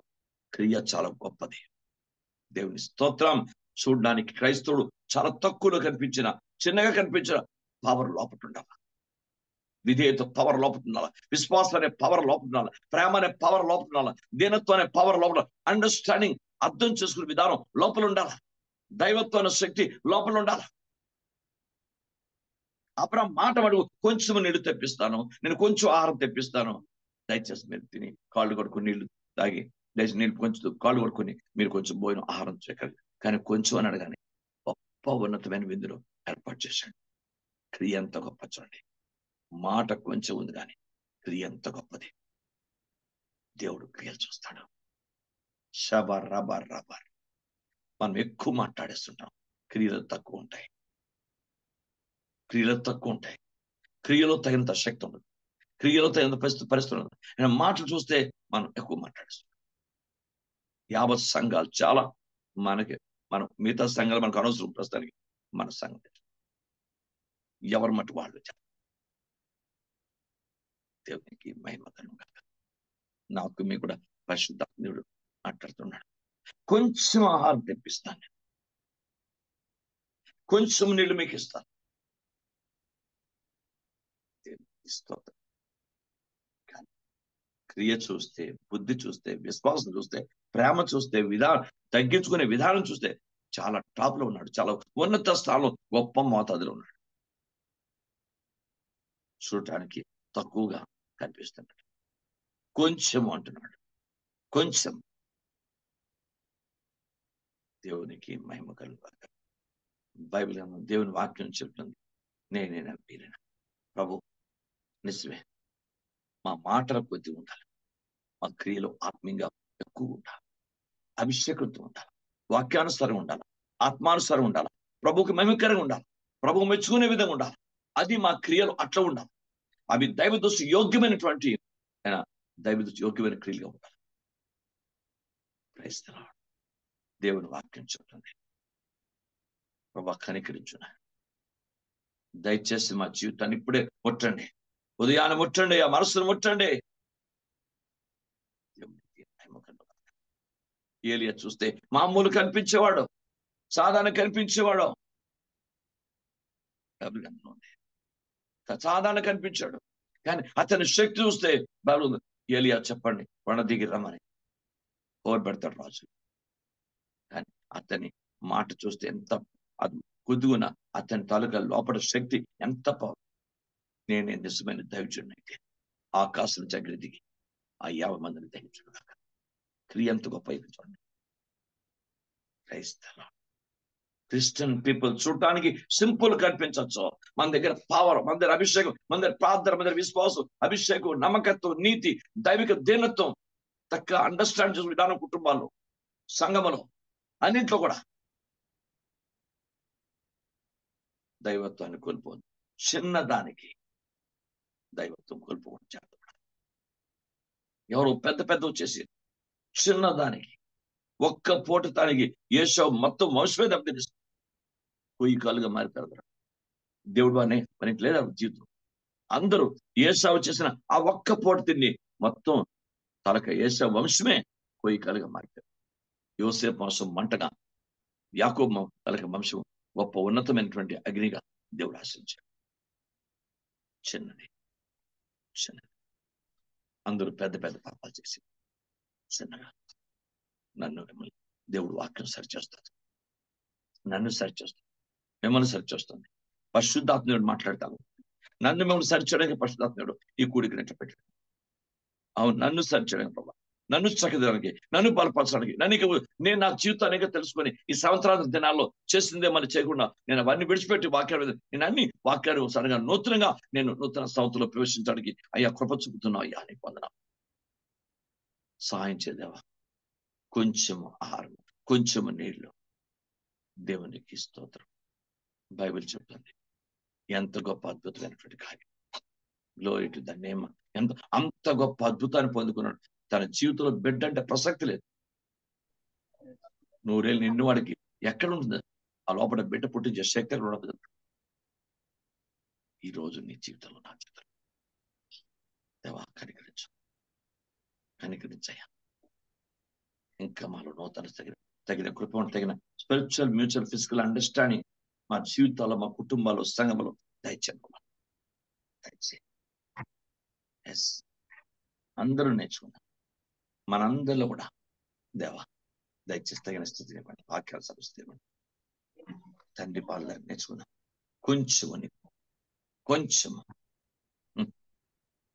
క్రియ చాలా గొప్పది. దేవుని స్తోత్రం. చూడడానికి క్రైస్తవుడు చాలా తక్కువలో కనిపించిన, చిన్నగా కనిపించిన పవర్ లోపల ఉండాలి. విధేయత పవర్ లోపల ఉండాలి. విశ్వాసం అనే పవర్ లోపల ఉండాలి. ప్రేమ అనే పవర్ లోపల ఉండాలి. దీనత్వం అనే పవర్ లోపల, అండర్స్టాండింగ్ అర్థం చేసుకునే విధానం లోపల ఉండాలి. దైవత్వం అనే శక్తి లోపల ఉండాలి. అప్పుడు మాట అడుగు, కొంచెం నీళ్లు తెప్పిస్తాను, నేను కొంచెం ఆహారం తెప్పిస్తాను, దయచేసి మీరు తిని కాళ్ళు కొడుకుని నీళ్లు తాగి, దయచేసి నీళ్ళు కొంచెం కాళ్ళు కొడుకుని మీరు కొంచెం భోజనం ఆహారం చేయగలరు. కానీ కొంచెం అని అడగానే గొప్ప ఉన్నతమైన విందులో ఏర్పాటు చేశాడు. క్రియ ఎంత గొప్ప చూడండి. మాట కొంచెం ఉంది కానీ క్రియ ఎంత గొప్పది. దేవుడు క్రియలు చూస్తాడు. Shabar rubber rubber. మనం ఎక్కువ మాట్లాడేస్తుంటాం, క్రియలు తక్కువ ఉంటాయి. క్రియలో తగినంత శక్తి ఉండదు. క్రియలో తగినంత పరిస్థితులు ఉండదు. మాటలు చూస్తే మనం ఎక్కువ మాట్లాడేస్తాం. యావత్ సంఘాలు చాలా మనం మిగతా సంఘాలు మనకు అనవసరం. ప్రస్తుతానికి మన సంఘం ఎవరి మటు వాళ్ళు. దేవునికి మహిమ కలుగుగాక. నాకు మీ కూడా పరిశుద్ధాత్ముడు మాట్లాడుతున్నాడు. కొంచెం ఆహారం తెప్పిస్తాను, కొంచెం నీళ్ళు మీకు ఇస్తాను. క్రియ చూస్తే, బుద్ధి చూస్తే, విశ్వాసం చూస్తే, ప్రేమ చూస్తే, తగ్గించుకునే విధానం చూస్తే చాలా టాప్ లో ఉన్నాడు. చాలా ఉన్నత స్థానంలో గొప్ప మోతాదులో ఉన్నాడు. చూడటానికి తక్కువగా కనిపిస్తున్నాడు. కొంచెం అంటున్నాడు, కొంచెం. దేవునికి మహిమ కలుగుగాక. బైబిల్ దేవుని వాక్యం చెప్తుంది, నేనేనా మీరేనా? ప్రభు నిజమే, మా మాటల కొద్ది ఉండాలి, మా క్రియలో ఆత్మీయంగా ఎక్కువ ఉండాలి, అభిషేకంతో ఉండాలి, వాక్యానుసారం ఉండాలి, ఆత్మానుసారం ఉండాలి, ప్రభుకి మహిమకరంగా ఉండాలి, ప్రభు మెచ్చుకునే విధంగా ఉండాలి. అది మా క్రియలు అట్లా ఉండాలి. అవి దైవదృష్టి యోగ్యమైనటువంటి దైవదృష్టి యోగ్యమైన క్రియలుగా ఉండాలి. ప్రైస్తలాడు. దేవుని వాక్యం చెప్తుంది, ప్రభు కనికరించున, దయచేసి మా జీవితాన్ని ఇప్పుడే ముట్టండి. ఉదయాన్ని ముట్టండి, ఆ మనసును ముట్టండి. ఏలియా చూస్తే మామూలు కనిపించేవాడు, సాధారణ కనిపించేవాడు, సాధారణ కనిపించాడు. కానీ అతని శక్తి చూస్తే బైబిల్ ఏలియా చెప్పండి కొండ దిగి రమ్మని పెడతాడు రాజు. కానీ అతని మాట చూస్తే ఎంత అది కుదుగున అతని తాలూకా లోపల శక్తి ఎంత పవర్. నేనే నిజమైన దైవజుడిని అయితే ఆకాశం దగ్గర దిగి ఆ 50 మందిని దహించుకున్నాక క్రియ ఎంత గొప్ప చూడండి. క్రిస్టియన్ పీపుల్ చూడటానికి సింపుల్ కనిపించవచ్చు. మన దగ్గర పవర్, మన దగ్గర అభిషేకం, మన దగ్గర ప్రార్థన, మన దగ్గర విశ్వాసం, అభిషేకం, నమ్మకత్వం, నీతి, దైవిక దీనత్వం, చక్కగా అండర్స్టాండ్ చేసుకునే విధానం, కుటుంబాల్లో, సంఘములో, అన్నింట్లో కూడా దైవత్వాన్ని కోల్పోదు. చిన్నదానికి దైవత్వం కోల్పోకుండా చేస్తాడు. ఎవరు పెద్ద పెద్ద వచ్చేసి చిన్నదానికి ఒక్క పూట తానికి ఏషావు మొత్తం వంశమే దెబ్బతినిస్తాడు. పొయ్యి కాలుగా మారిపోతారు. దేవుడు అనే పనికి లేదా జీవితం. అందరూ ఏషావు చేసిన ఆ ఒక్క పూట తిని మొత్తం తలక ఏషావు వంశమే పొయ్యి కాలుగా మారిపోయారు. యోసేపు వంశం మంటగా, యాకోబు తలక వంశం గొప్ప ఉన్నతమైనటువంటి అగ్నిగా దేవుడు ఆశించాడు. చిన్నది చిన్నది. అందరూ పెద్ద పెద్ద పాపాలు చేసి చిన్నగా నన్ను మిమ్మల్ని దేవుడు వాక్యం సరిచేస్తాడు. నన్ను సరిచేస్తాడు, మిమ్మల్ని సరిచేస్తుంది. పరిశుద్ధాత్మడు మాట్లాడతాను. నన్ను మిమ్మల్ని సరిచేయడానికి పరిశుద్ధాత్మడు ఈ కూడికని ఎట్లా పెట్టాడు. అవును, నన్ను సరిచేయడానికి ప్రభావ, నన్ను చక్కదడానికి, నన్ను బలపరచడానికి, నేను నా జీవితాన్ని తెలుసుకొని ఈ సంవత్సరాల దినాల్లో చేసిందే మనం చేయకుండా నేను అవన్నీ విడిచిపెట్టి వాక్యాలు నేను అన్ని వాక్యాలు సరిగా నూతనంగా నేను నూతన సంవత్సరంలో ప్రవేశించడానికి అయ్యా కృప చూపుతున్నావు. అయ్యా నీకు వందనాలు. సహాయం చేయదేవా. కొంచెము ఆహారం, కొంచెము నీళ్లు. దేవునికి స్తోత్రం. బైబిల్ చెప్తుంది ఎంత గొప్ప అద్భుతమైనటువంటి కార్యం. Glory to the name. అంత గొప్ప అద్భుతాన్ని పొందుకున్నాడు. తన జీవితంలో బిడ్డ అంటే ప్రసక్తి లేదు. 100 ఏళ్ళు నిండు వాడికి ఎక్కడ ఉంటుంది ఆ లోపల బిడ్డ పుట్టించే శక్తి ఎక్కడ ఉండదు. ఈ రోజు నీ జీవితంలో, నా జీవితంలో దేవా కనికరించయ్యా. ఇంకా మాలో నూతన తగిన కృప, తగిన స్పిరిచువల్, మ్యూచువల్, ఫిజికల్ అండర్స్టాండింగ్ మా జీవితాల్లో, మా కుటుంబాల్లో, సంఘంలో దయచేయమని అందరూ నేర్చుకున్నాం. మనందరిలో కూడా దేవా దయచేసి తగిన స్థితి ఇవ్వండి. వాక్యాలు సమస్య ఇవ్వండి. తండ్రి పాలు నేర్చుకున్నాం. కొంచెం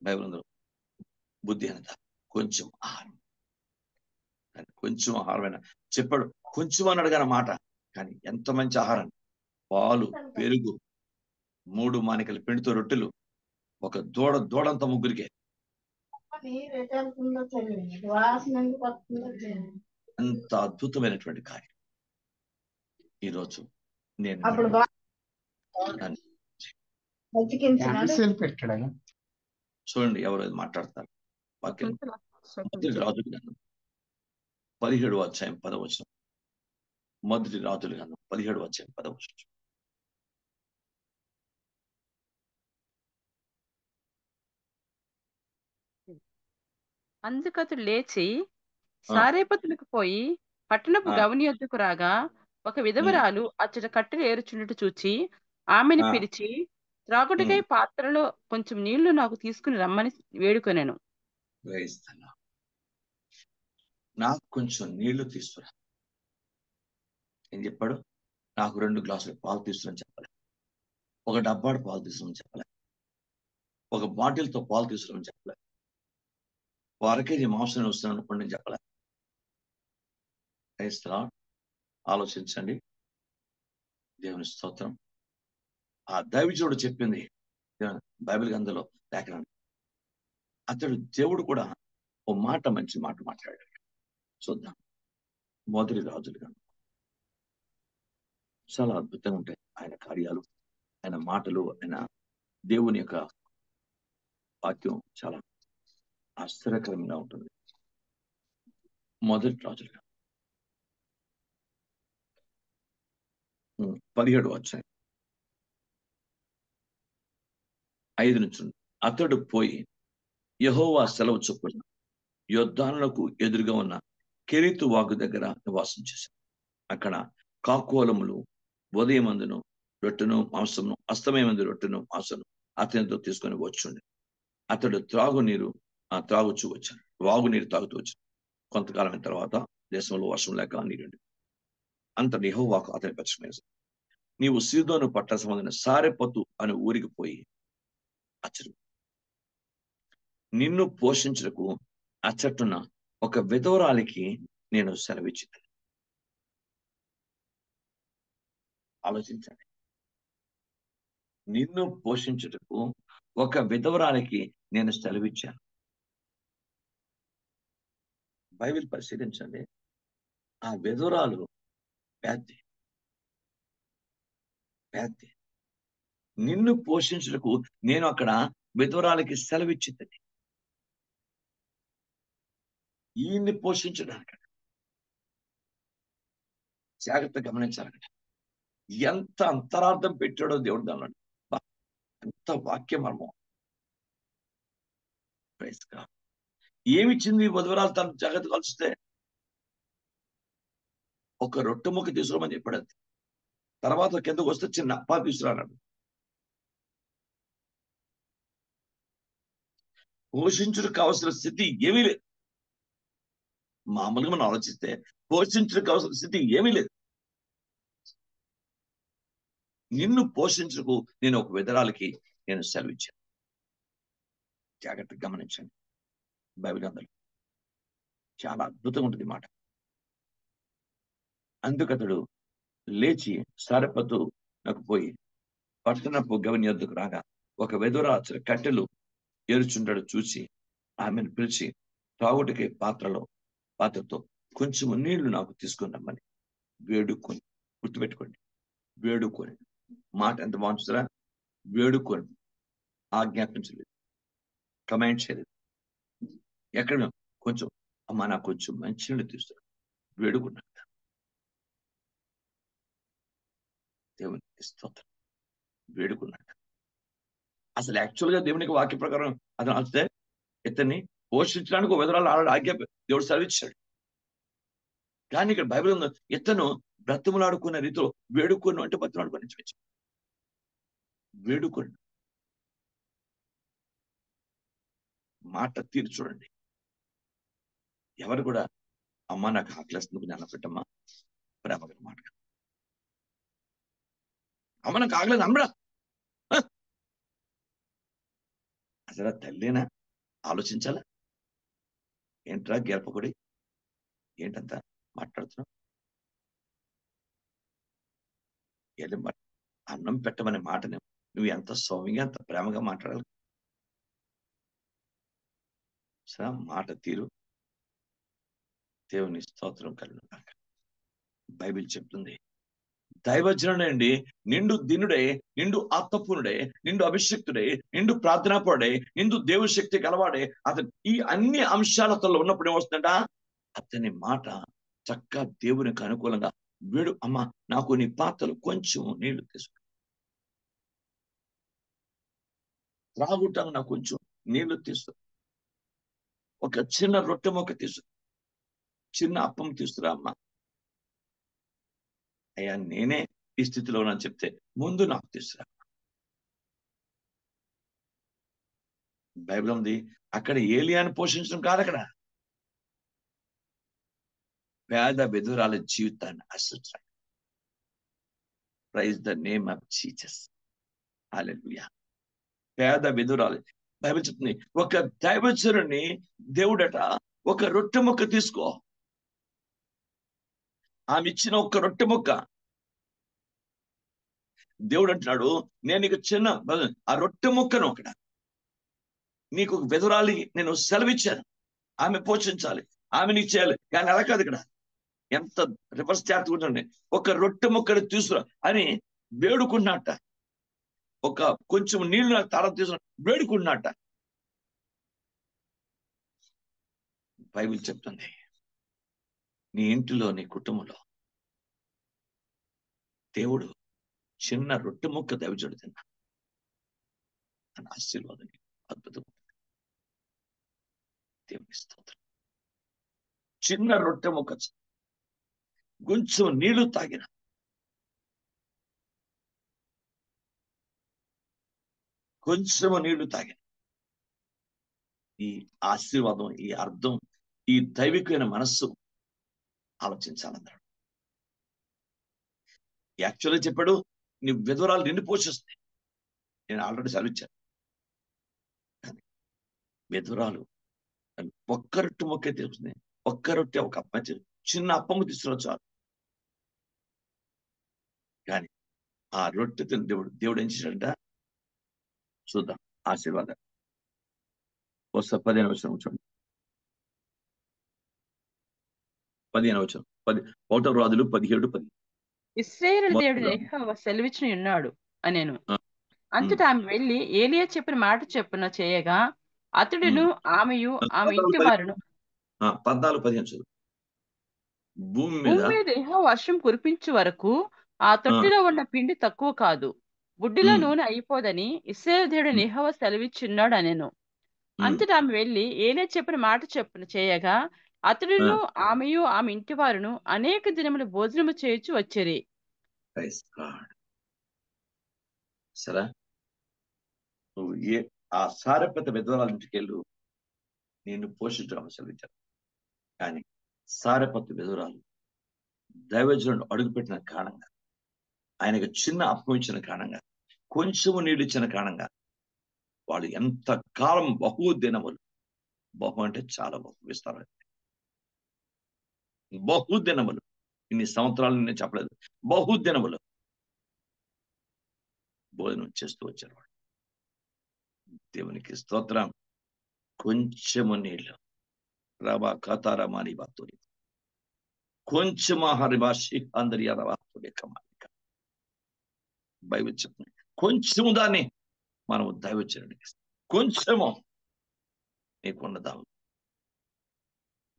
బైబిల్ అందరూ బుద్ధి అనత కొంచెం ఆహారం. కొంచెం ఆహారమైన చెప్పాడు. కొంచెం అని అడగాన మాట, కానీ ఎంత మంచి ఆహారం. పాలు, పెరుగు, 3 మానికల పిండితో రొట్టెలు, ఒక దూడంత ముగ్గురికే. అంత అద్భుతమైనటువంటి కార్యం ఈరోజు నేను చూడండి. ఎవరు మాట్లాడతారు వాక్యం. మొదటి రాజుల గ్రంథం 17వ అధ్యాయం 10వ వచనం. మొదటి రాజుల గ్రంథం 17వ అధ్యాయం 10వ వచనం. అందుకతడు లేచి సారేపతులకు పోయి పట్టణపు గవని యొద్దకు రాగా, ఒక విధవరాలు అచ్చట కట్టెలు ఏరుచున్నట్టు చూచి ఆమెను పిలిచి, త్రాగుటకై పాత్రలో కొంచెం నీళ్లు నాకు తీసుకుని రమ్మని వేడుకొనెను. నాకు కొంచెం నీళ్లు తీసుకురా. ఏం చెప్పాడు? నాకు 2 గ్లాసులు పాలు తీసుకుని చెప్పలే, ఒక డబ్బాడు పాలు తీసుకుని చెప్పలే, ఒక బాటిల్తో పాలు తీసుకుని చెప్పలే, 1 కేజీ మాంసం వస్తున్నాను అనుకోండి చెప్పలే. ఆలోచించండి. దేవుని స్తోత్రం. ఆ దైవజనుడు చెప్పింది బైబిల్ గ్రంథంలో లేఖనం. అతడు దేవుడు కూడా ఓ మాట, మంచి మాట మాట్లాడాడు. చూద్దాం. మొదటి రాజుల గ్రంథం. చాలా అద్భుతంగా ఉంటాయి ఆయన కార్యాలు, ఆయన మాటలు, ఆయన దేవుని యొక్క వాక్యం చాలా ఆశ్చర్యకరంగా ఉంటుంది. మొదటి రాజుల గ్రంథం 17వ అధ్యాయం 5 నుంచి అతడు పోయి యెహోవా సెలవు చొప్పున యొర్దానునకు ఎదురుగా ఉన్న కెరీతు వాగు దగ్గర నివాసం చేశాడు. అక్కడ కాకోలములు ఉదయమందును రొట్టెను మాంసమును అస్తమయమందు రొట్టెను మాంసను అతనితో తీసుకొని వచ్చుండి. అతడు త్రాగుచూ వచ్చాడు, వాగునీరు తాగుతూ వచ్చాడు. కొంతకాలం తర్వాత దేశంలో వర్షం లేక నీరుండి అంతటి యెహోవాకు అతని పక్షమేశాడు. నీవు సీదోను పట్టణ సంబంధించిన సారెపతు అనే ఊరికి పోయి అచ్చరు నిన్ను పోషించుటకు అచ్చట్టున ఒక విధవరాలికి నేను సెలవిచ్చింది. ఆలోచించండి. నిన్ను పోషించుటకు ఒక విధవరాలికి నేను సెలవిచ్చాను. బైబిల్ పరిశీలించండి. ఆ విధవరాలు పేద్ది. నిన్ను పోషించుటకు నేను అక్కడ విధవరాలికి సెలవిచ్చింది. ఈయన్ని పోషించడానికి జాగ్రత్త గమనించాలంట. ఎంత అంతరార్థం పెట్టాడో దేవుడు దానిలో. ఎంత వాక్యం మర్మం. ఏమిచ్చింది విధవరాలు తన జాగ్రత్త కలిస్తే? ఒక రొట్టె ముక్క తీసుకురమని చెప్పాడు. తర్వాత కిందకు వస్తే చిన్న అప్పా తీసుకురాడు. పోషించుటకు కావాల్సిన స్థితి ఏమీ లేదు. మామూలుగా మనం ఆలోచిస్తే పోషించుటకు కావాల్సిన స్థితి ఏమీ లేదు. నిన్ను పోషించుటకు నేను ఒక విధరాలకి నేను సెలవిచ్చాను. జాగ్రత్తగా గమనించండి. బైబిల్ గ్రంథంలో చాలా అద్భుతంగా ఉంటుంది మాట. అందుకతడు లేచి సారెపతు నాకు పోయి పట్టణపు గవిని యొద్దకు రాగా ఒక విధవరాలు కట్టెలు ఏరుచుంటాడు చూసి ఆమెను పిలిచి తాగుటికి పాత్రతో కొంచెం నీళ్లు నాకు తీసుకొని రమ్మని వేడుకొని, గుర్తుపెట్టుకోండి, వేడుకొని. మాట ఎంత బాగుంటుందా? వేడుకొని, ఆజ్ఞాపించలేదు, కమాండ్ చేయలేదు. ఎక్కడ కొంచెం అమ్మా నాకు కొంచెం మంచి నీళ్ళు తీస్తాడు, వేడుకున్నాడు. దేవునికి స్తోత్రం. వేడుకున్నాడు. అసలు యాక్చువల్ గా దేవునికి వాక్య ప్రకారం అతను వస్తే ఇతన్ని పోషించడానికి ఒక విధరాలు ఆజ్ఞ దేవుడు సెలవిచ్చాడు. కానీ ఇక్కడ బైబిల్ ఉంది, ఇతను బ్రతుములాడుకునే రీతిలో వేడుకొని అంటే బ్రతులాడుకొని వేడుకొని మాట తీరు చూడండి. ఎవరు కూడా అమ్మ నాకు ఆకలిస్తుంది జ్ఞానం పెట్టమ్మా, ప్రేమగా మాట. అమ్మ నాకు ఆకలేదు అమ్మడా, అసలు తల్లేనా? ఆలోచించాలా? ఏంట్రా గెలపకుడి, ఏంటంతా మాట్లాడుతున్నావు? అన్నం పెట్టమనే మాటని నువ్వు ఎంత సౌమ్యంగా ఎంత ప్రేమగా మాట్లాడాలి. సరే మాట తీరు. దేవుని స్తోత్రం కలుగును గాక. బైబిల్ చెప్తుంది, దైవజనుడే అండి, నిండు దినుడే, నిండు ఆత్మపూర్ణుడే, నిండు అభిషక్తుడే, నిండు ప్రార్థనాపరుడే, నిండు దేవుని శక్తి గలవాడే. అతను ఈ అన్ని అంశాలతో ఉన్నప్పుడు ఏమొస్తుందంట? అతని మాట చక్కగా దేవునికి అనుకూలంగా వేడు, అమ్మ నాకు నీ పాత్రలు కొంచెం నీళ్లు తీసుకో, త్రాగుటానికి నాకు కొంచెం నీళ్లు తీసుకో, ఒక చిన్న రొట్టె మొక్క తీసు, చిన్న అప్పం తీసుకురా అమ్మ. అయ్యా నేనే ఈ స్థితిలో ఉన్నాను చెప్తే ముందు నాకు తీసుకురా. బైబిల్ ఉంది, అక్కడ ఏలియాను పోషించడం కాదు, అక్కడ పేద విధురాల జీవితాన్ని ఆశ్రయించాలి. Praise the name of Jesus. Hallelujah. పేద విధురాలు. బైబిల్ చెప్తుంది, ఒక దైవజనుని దేవుడట ఒక రొట్టె ముక్క తీసుకో, ఆమె ఇచ్చిన ఒక రొట్టె ముక్క. దేవుడు అంటున్నాడు, నేను నీకు చిన్న ఆ రొట్టె ముక్కను ఒకట నీకు ఒక విధురాలి నేను సెలవిచ్చాను, ఆమె పోషించాలి, ఆమె నీకు చేయాలి. కానీ అలా కాదు. ఇక్కడ ఎంత రివర్స్ చేస్తుంటే ఒక రొట్టె ముక్కను తీసుకురా అని వేడుకున్నట్ట, ఒక కొంచెం నీళ్లు నాకు తాళం తీసుకున్న వేడుకున్నట్ట. బైబిల్ చెప్తుంది, నీ ఇంటిలో నీ కుటుంబంలో దేవుడు చిన్న రొట్టె ముక్క దైవజుడు తిన్నా అని ఆశీర్వాదం అద్భుతం. దేవుని స్తోత్రం. చిన్న రొట్టె ముక్క, కొంచెం నీళ్లు తాగిన, కొంచెము నీళ్లు తాగిన ఈ ఆశీర్వాదం, ఈ అర్థం, ఈ దైవికమైన మనస్సు ఆలోచించాలన్నాడు. యాక్చువల్గా చెప్పాడు, నీ విధవరాలు నిన్ను పోషిస్తాయి. నేను ఆల్రెడీ సెలవిచ్చాను. కానీ విధవరాలు ఒక్క రొట్టె మొక్కే తెలుస్తుంది. ఒక్క రొట్టె, ఒక అప్పం, చిన్న అప్పము తీసుకురావు చాలు. కానీ ఆ రొట్టె తిన్న దేవుడు ఏం చేశాడంట చూద్దాం. ఆశీర్వాదం వస్తా 15వ వచనం చూడండి. 15వ వచనం, 1వ రాజులు 17:10. ఇశ్రాయేలు దేవుడు యెహోవా సెలవిచ్చి ఉన్నాడు అనేను. అంతటా ఆమె వెళ్లి ఏలియా చెప్పిన మాట చెప్పున చేయగా అతడును ఆమెయు ఆమె ఇంటి వారును 14-15 భూమి మీద యెహోవా వర్షం కురిపించే వరకు ఆ తొట్టిలో ఉన్న పిండి తక్కువ కాదు, బుడ్డిలో నూనె అయిపోదని ఇశ్రాయేలు దేవుడు యెహోవా సెలవిచ్చున్నాడు అనేను. అంతటా ఆమె వెళ్లి ఏలియా చెప్పిన మాట చెప్పున చేయగా అతడును ఆమెయు ఆమె ఇంటి వారును అనేక దినములు భోజనము చేయుచు వచ్చిరి. సరే, నువ్వు ఆ సారెపత విధవరాల ఇంటికి వెళ్ళు, నేను పోషించడం సెలవిచ్చాను. కానీ సారెపత విధవరాలు దైవజనుడు అడుగుపెట్టిన కారణంగా, ఆయనకు చిన్న అప్పం ఇచ్చిన కారణంగా, కొంచెము నీళ్ళు ఇచ్చిన కారణంగా వాళ్ళు ఎంత కాలం బహుదినములు, బహు అంటే చాలా విస్తారం, బహుదినములు, ఇన్ని సంవత్సరాలు నేను చెప్పలేదు, బహుదినములు భోజనం చేస్తూ వచ్చారు వాళ్ళు. దేవునికి స్తోత్రం. కొంచెము నీళ్ళు రవా కతారమాని బాతుని, కొంచెము హరిభాషి అందరి కమాలిక. బైబిల్ చెప్తుంది, కొంచెము దాన్ని మనం దైవజనుడికి కొంచెము నీకున్నదాము.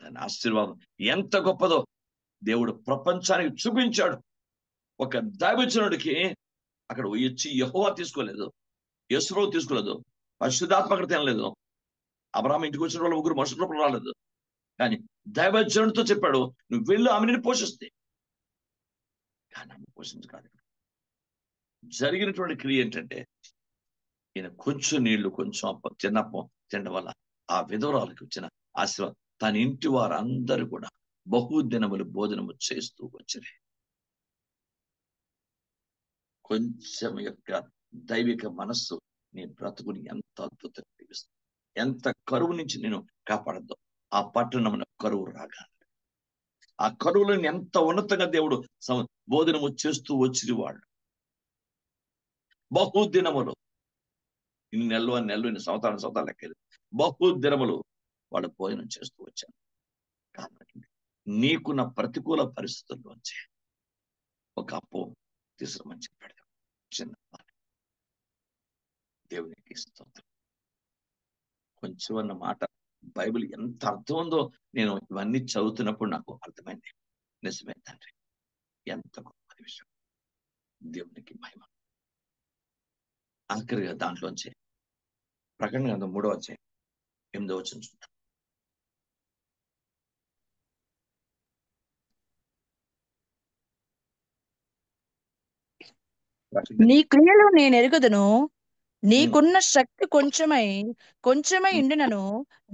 దాని ఆశీర్వాదం ఎంత గొప్పదో దేవుడు ప్రపంచానికి చూపించాడు. ఒక దైవజనుడికి అక్కడ వచ్చి యెహోవా తీసుకోలేదు, యేసుప్రభు తీసుకోలేదు, పరిశుద్ధాత్మ అక్కడ తినలేదు, అబ్రాహాము ఇంటికి వచ్చిన వాళ్ళు ముగ్గురు మనుషుల రూపంలో రాలేదు. కానీ దైవజనుడితో చెప్పాడు, నువ్వు వెళ్ళు, ఆమెను పోషిస్తే. కానీ ఆమె పోషించకాదు. జరిగినటువంటి క్రియ ఏంటంటే, ఈయన కొంచెం నీళ్లు, కొంచెం అప్పం, చిన్నప్పం తినడం వల్ల ఆ విధవరాలకు వచ్చిన ఆశీర్వాదం తన ఇంటి వారందరూ కూడా బహుదినములు భోజనము చేస్తూ వచ్చారు. కొంచెం యొక్క దైవిక మనస్సు నీ బ్రతుకుని ఎంత అద్భుతంగా జీవిస్తుంది. ఎంత కరువు నుంచి నేను కాపాడద్దు, ఆ పట్టణమున కరువు రాగా, ఆ కరువులను ఎంత ఉన్నతంగా దేవుడు భోజనము చేస్తూ వచ్చిన వాళ్ళు బహుదినములు, ఇన్ని నెలలు ఇన్ని సంవత్సరాలు లెక్కలేదు, బహుదినములు వాళ్ళు భోజనం చేస్తూ వచ్చారు. కాబట్టి నీకున్న ప్రతికూల పరిస్థితుల్లోంచి ఒక అప్పు తీసుకురమని చెప్పాడు చిన్న దేవునికి స్తోత్రం. కొంచెం అన్న మాట బైబిల్ ఎంత అర్థం ఉందో నేను ఇవన్నీ చదువుతున్నప్పుడు నాకు అర్థమైంది. నిజమే తండ్రి, ఎంత గొప్ప విషయం. దేవునికి మహిమ. ఆఖరిగా దాంట్లోంచి ప్రకటన గ్రంథం 3వ అధ్యాయం 8వ వచనం చూద్దాం. నీ క్రియలు నేను ఎరుగుదును, నీకున్న శక్తి కొంచెమై ఉండినను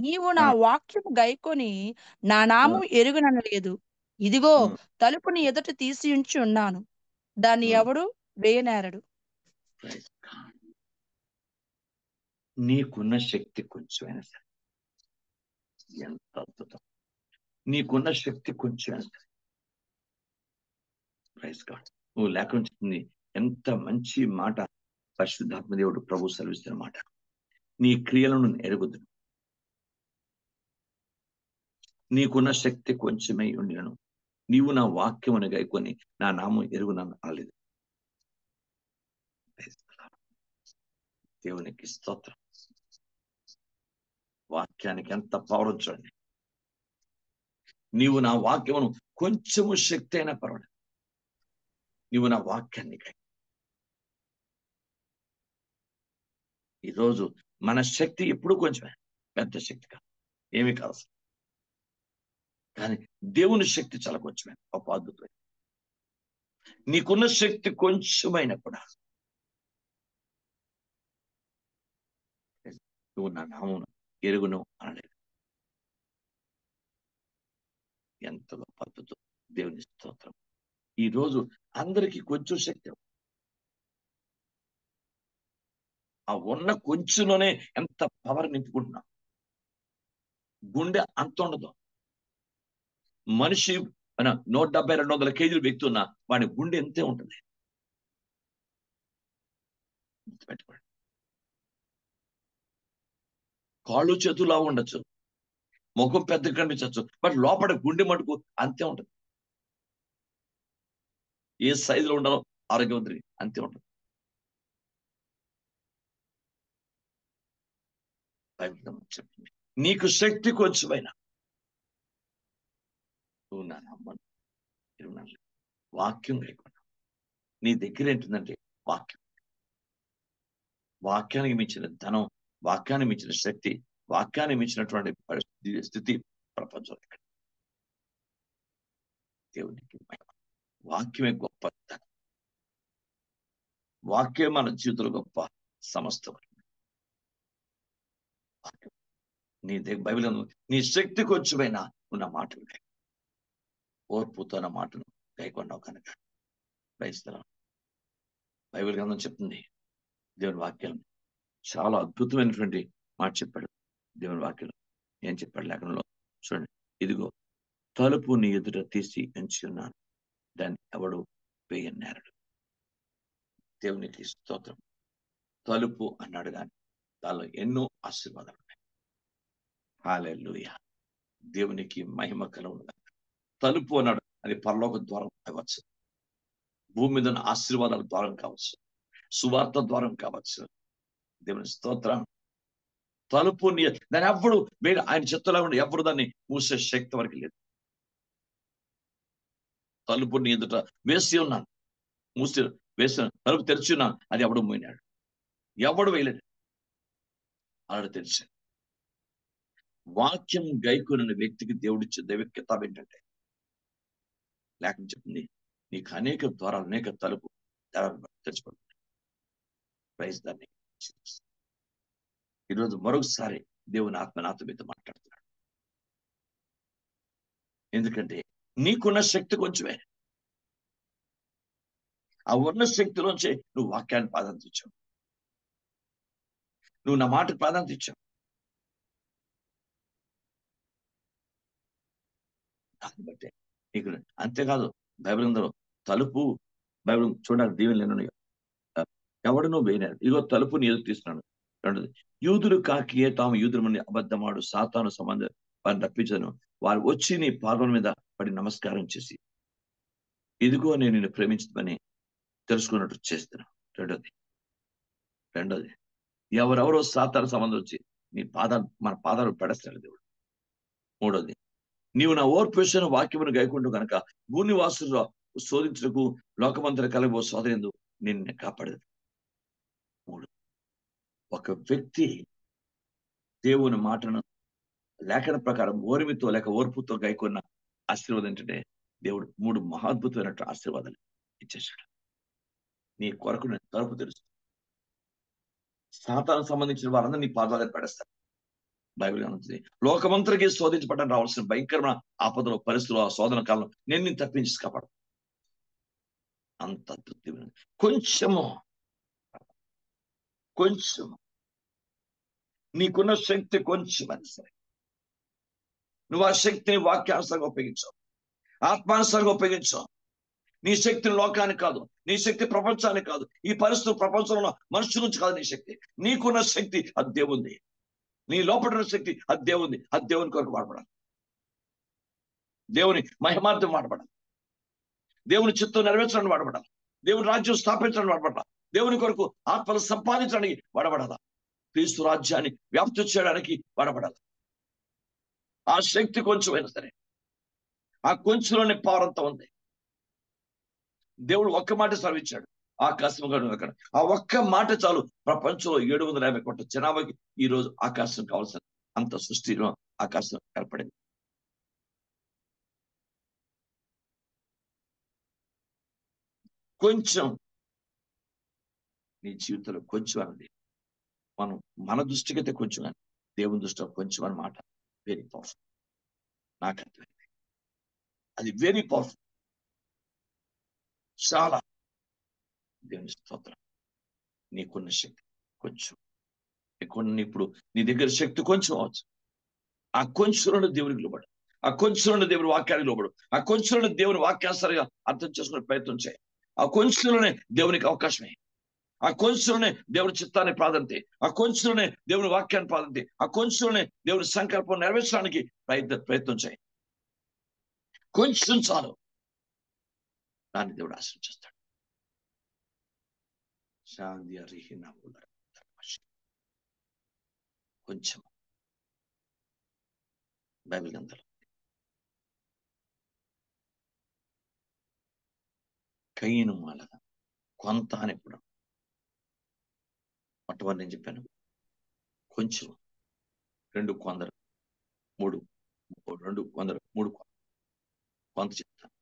నీవు నా వాక్యము గైకొని నా నామం ఎరుగుననలేదు. ఇదిగో తలుపుని ఎదుట తీసి ఉంచి ఉన్నాను, దాన్ని ఎవడు వేయనేరడు. నీకున్న శక్తి కొంచెమైనా సరే, ఎంత అద్భుతం. నీకున్న శక్తి కొంచెమైనా సరే, ప్రైజ్ గాడ్. నువ్వు లేకుండా ఎంత మంచి మాట పరిశుద్ధాత్మ దేవుడు ప్రభు సెలవిస్తున్న మాట. నీ క్రియలను ఎరుగుదును, నీకున్న శక్తి కొంచెమై ఉండినను నీవు నా వాక్యమును గైకొని నా నామం ఎరుగునను అనలేదు. దేవునికి స్తోత్రం. వాక్యానికి ఎంత పవర్ చూడండి. నీవు నా వాక్యమును కొంచెము శక్తి అయినా పర్వాలేదు, నీవు నా వాక్యాన్ని ఈరోజు మన శక్తి ఎప్పుడు కొంచెమే, పెద్ద శక్తి కాదు, ఏమీ కాదు అసలు. కానీ దేవుని శక్తి చాలా కొంచెమే, ఒక అద్భుతమైన. నీకున్న శక్తి కొంచెమైనా కూడా నువ్వు నా నామమున ఎరుగును అనలేదు. ఎంత గొప్ప అద్భుతం! దేవుని స్తోత్రం. ఈ రోజు అందరికీ కొంచెం శక్తి, ఆ ఉన్న కొంచెంలోనే ఎంత పవర్ నింపుకుంటున్నాం. గుండె అంత ఉండదు. మనిషి 170-200 కేజీలు వ్యక్తి ఉన్నా వాడి గుండె ఎంతే ఉంటుంది. గుర్తుపెట్టుకోండి. కాళ్ళు చేతులా ఉండొచ్చు, ముఖం పెద్దగా కనిపించవచ్చు, బట్ లోపల గుండె మటుకు అంతే ఉంటుంది. ఏ సైజులో ఉండాలో ఆరోగ్యవంతుడికి అంతే ఉంటుంది. చెప్పింది, నీకు శక్తి కొంచెమైనా నువ్వు నా నమ్మను ఇరునాళ్ళు వాక్యం లేకుండా. నీ దగ్గర ఏంటుందంటే వాక్యం. వాక్యానికి మించిన ధనం, వాక్యానికి మించిన శక్తి, వాక్యానికి మించినటువంటి స్థితి ప్రపంచంలో ఇక్కడ. దేవునికి వాక్యమే గొప్ప ధనం. వాక్యం మన జీవితంలో గొప్ప సమస్తం. వాక్యం నీ దగ్గర బైబిల్ నీ శక్తి కొంచెమైనా ఉన్న మాటలు ఓర్పుతో నా మాటను గైకొన్నావు కనుక క్రైస్తవం. బైబిల్ గ్రంథం చెప్తుంది, దేవుని వాక్యం చాలా అద్భుతమైనటువంటి మాట చెప్పాడు. దేవుని వాక్యం ఏం చెప్పాడు లేఖనంలో చూడండి. ఇదిగో తలుపు నీ ఎదుట తీసి ఎంచి ఉన్నాను, దాన్ని ఎవడు వేయన్నాడు. దేవునికి స్తోత్రం. తలుపు అన్నాడు కానీ దానిలో ఎన్నో ఆశీర్వాదాలు ఉన్నాయి. హల్లెలూయా, దేవునికి మహిమ కలుగును. తలుపు అన్నాడు, అది పరలోక ద్వారం కావచ్చు, భూమి మీద ఉన్న ఆశీర్వాదాల ద్వారం కావచ్చు, సువార్త ద్వారం కావచ్చు. దేవుని స్తోత్రం. తలుపు దాన్ని ఎప్పుడు ఆయన చెత్తలా ఉండి ఎవరు దాన్ని మూసే శక్తి వరకు లేదు. తలుపు నీ ఎదుట వేసి ఉన్నాను, మూసి వేసి తలుపు తెరిచి ఉన్నాను, అది ఎవడు మూయినాడు, ఎవడు వేయలేదు, అలాడు తెరిచాడు. వాక్యం గైకొన్న వ్యక్తికి దేవుడిచ్చే దైవికత ఏంటంటే లేఖనం చెప్పింది, నీకు అనేక ద్వారాలు, అనేక తలుపు తెరిచిపడుతుంది. ప్రైజ్ దాన్ని. ఈరోజు మరొకసారి దేవుని ఆత్మ నాతో మీతో మాట్లాడుతున్నాడు. ఎందుకంటే నీకున్న శక్తి కొంచెమే. ఆ ఉన్న శక్తిలోంచి నువ్వు వాక్యాన్ని ప్రాధాన్యత ఇచ్చావు, నువ్వు నా మాటకు ప్రాధాన్యత ఇచ్చావు. దాన్ని బట్టే నీకు అంతేకాదు, బైబిల్ అందరూ తలుపు బైబిల్ చూడాలి, దీవెనలు ఎన్నున్నాయో ఎవడనో వేయనాడు. ఇదిగో తలుపు నీ ఎదురు తీస్తున్నాడు. రెండోది, యూదులు కాకియే తాము యూదులమని అబద్ధమాడు సాతాను సంబంధం వారిని రప్పించను, వారు వచ్చి నీ పాదముల మీద పడి నమస్కారం చేసి ఇదిగో నేను నిన్ను ప్రేమించదని తెలుసుకున్నట్టు చేస్తున్నాను. రెండోది ఎవరెవరో సాతాను సంబంధం వచ్చి నీ పాదాలు మన పాదాలు పడేస్తాడు దేవుడు. మూడోది, నీవు నా ఓర్పు విషయం వాక్యమును గైకుంటూ కనుక భూనివాసులు శోధించడానికి లోకమంతర కలగబో సోదరిందు నిన్ను కాపాడదు. మూడు, ఒక వ్యక్తి దేవుని మాటను లేఖన ప్రకారం ఓర్మితో లేక ఓర్పుతో గైకొన్న ఆశీర్వాదం ఏంటంటే దేవుడు 3 మహాద్భుతమైన ఆశీర్వాదాలు ఇచ్చేసాడు. నీ కొరకు నేను తలుపు తెలుసు. సాతాను సంబంధించిన వారందరూ నీ పాదాలు పడేస్తారు. బైబిల్ అంటుంది, లోకమంతరికి శోధించబడడానికి రావాల్సిన భయంకరమైన ఆపదలో పరిస్థితులు ఆ శోధన కాలంలో నేను తప్పించి కాపాడు. అంత అద్భుతమైన కొంచెము నీకున్న శక్తి కొంచెం సరే, నువ్వు ఆ శక్తిని వాక్యానుసారంగా ఉపయోగించావు, ఆత్మానుసారంగా ఉపయోగించావు. నీ శక్తిని లోకానికి కాదు, నీ శక్తి ప్రపంచానికి కాదు, ఈ పరిస్థితులు ప్రపంచంలో మనుషుల నుంచి కాదు. నీ శక్తి, నీకున్న శక్తి అది దేవుంది. నీ లోపల శక్తి అది దేవుంది. అది దేవుని కొరకు వాడబడాలి, దేవుని మహిమార్థం వాడబడాలి, దేవుని చిత్తం నెరవేర్చడానికి వాడబడాలి, దేవుని రాజ్యం స్థాపించడానికి వాడబడాలి, దేవుని కొరకు ఆత్మలు సంపాదించడానికి వాడబడాలి, క్రీస్తు రాజ్యాన్ని వ్యాప్తి చేయడానికి వాడబడాలి. ఆ శక్తి కొంచెమైనా సరే, ఆ కొంచెంలోనే పవర్ అంతా ఉంది. దేవుడు ఒక్క మాట సెలవిచ్చాడు, ఆకాశం అక్కడ. ఆ ఒక్క మాట చాలు, ప్రపంచంలో 750 కోట్ల జనాభాకి ఈ రోజు ఆకాశం కావాల్సిన అంత సృష్టిలో ఆకాశం ఏర్పడింది. కొంచెం నీ జీవితంలో కొంచెం అన్నది మనం మన దృష్టికి అయితే కొంచెం, కానీ దేవుని దృష్టిలో కొంచెం అన్నమాట వెరీ పవర్ఫుల్. నాకు అర్థమైంది, అది వెరీ పవర్ఫుల్. చాలా. దేవుని స్తోత్రం. నీకున్న శక్తి కొంచెం, ఇప్పుడు నీ దగ్గర శక్తి కొంచెం అవచ్చు. ఆ కొంచెంలో దేవునికి లోబడు, ఆ కొంచెంలో దేవుని వాక్యానికి లోబడు, ఆ కొంచెంలో దేవుని వాక్యాసరిగా అర్థం చేసుకునే ప్రయత్నం చేయి. ఆ కొంచెంలోనే దేవునికి అవకాశమే, ఆ కొంచెంలోనే దేవుని చిత్తాన్ని ప్రాధాన్యత, ఆ కొంచెంలోనే దేవుని వాక్యాన్ని ప్రాధాన్యత, ఆ కొంచెంలోనే దేవుని సంకల్పం నెరవేర్చడానికి ప్రయత్నం చేయి. కొంచెం చాలు, దాన్ని దేవుడు ఆశీర్వదిస్తాడు. కొంచెం బైబిల్ గ్రంథాలు కయ్యను మాల కొంత అని ఎప్పుడు మొట్టమొదటి నేను చెప్పాను, కొంచెం 2 కొందరు 3 2 కొందరు 3 కొంత చెప్తాను.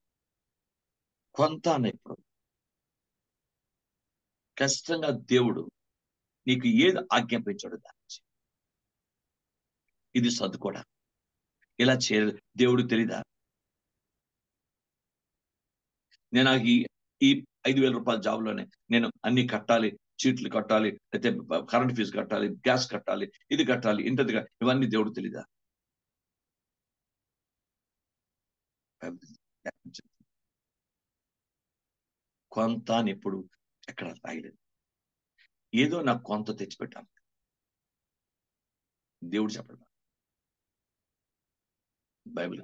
కొంత అని ఎప్పుడు ఖచ్చితంగా దేవుడు నీకు ఏది ఆజ్ఞాపించాడు దాని ఇది సర్దుకోడా, ఇలా చేయలేదు దేవుడు తెలీదా? నేను ఈ 5,000 రూపాయల జాబ్లోనే నేను అన్ని కట్టాలి, చీట్లు కట్టాలి, అయితే కరెంట్ ఫీజు కట్టాలి, గ్యాస్ కట్టాలి, ఇది కట్టాలి, ఇంటదిగా, ఇవన్నీ దేవుడు తెలీదా? కొంత అని ఎప్పుడు ఎక్కడ రాయలేదు. ఏదో నాకు కొంత తెచ్చిపెట్టాను దేవుడు చెప్పడం. బైబిల్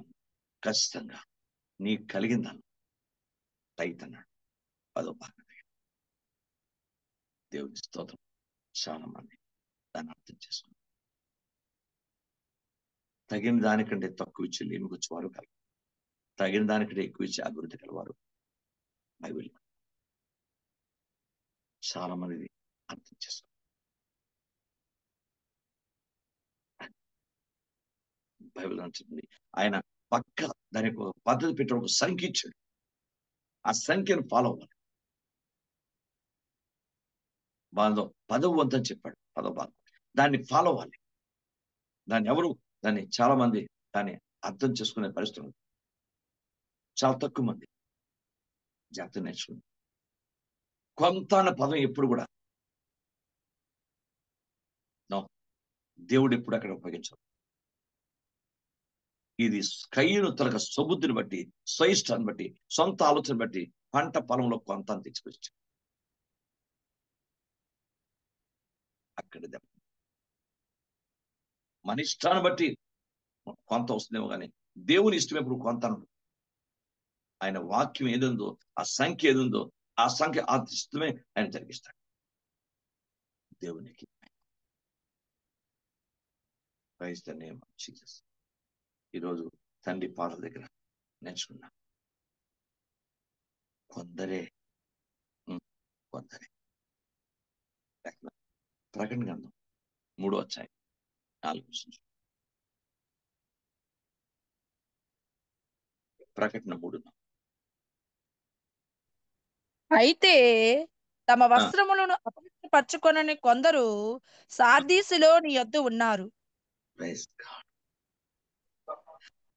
ఖచ్చితంగా నీకు కలిగిందాను టైట్ అన్నాడు, అదో భాగం. దేవుని స్తోత్రం. చాలా మంది దాన్ని అర్థం చేసుకున్నారు. తగిన దానికంటే తక్కువ ఇచ్చి లేమికొచ్చేవారు కాదు, తగిన దానికంటే ఎక్కువ ఇచ్చి అభివృద్ధి కలవారు బైబిల్. చాలా మంది అర్థం చేసుకున్నారు. బైబిల్ అంటుంది ఆయన పక్క దానికి ఒక పద్ధతి పెట్టి ఒక సంఖ్య ఇచ్చాడు, ఆ సంఖ్యను ఫాలో అవ్వాలి. బాధ 10వ వంతు అని చెప్పాడు, 10వ భాగం, దాన్ని ఫాలో అవ్వాలి. దాన్ని చాలా మంది దాన్ని అర్థం చేసుకునే పరిస్థితులు చాలా తక్కువ మంది జాగ్రత్త నేర్చుకుంది. కొంత అన్న పదం ఎప్పుడు కూడా దేవుడు ఎప్పుడు అక్కడ ఉపయోగించాడు. ఇది కయ్యను తనకు సబుద్ధిని బట్టి, స్వయిష్టాన్ని బట్టి, సొంత ఆలోచన బట్టి పంట పొలంలో కొంత తెచ్చిపెట్టాడు. అక్కడ మన ఇష్టాన్ని బట్టి కొంత వస్తుందేమో కానీ దేవుని ఇష్టం ఎప్పుడు కొంత. ఆయన వాక్యం ఏదుందో, ఆ సంఖ్య ఏదుందో, ఆ సంఖ్య ఆ ఇష్టమే ఆయన జరిగిస్తాడు. దేవునికి praise the name of Jesus. ఈరోజు తండ్రి పాదాల దగ్గర నేర్చుకున్నా, కొందరే ప్రకటన గ్రంథం 3వ అధ్యాయం 4వ వచనం. ప్రకటన 3. అయితే తమ వస్త్రములను అపవిత్రపరచుకొనని కొందరు సార్దీసులో నీ యొద్ద ఉన్నారు.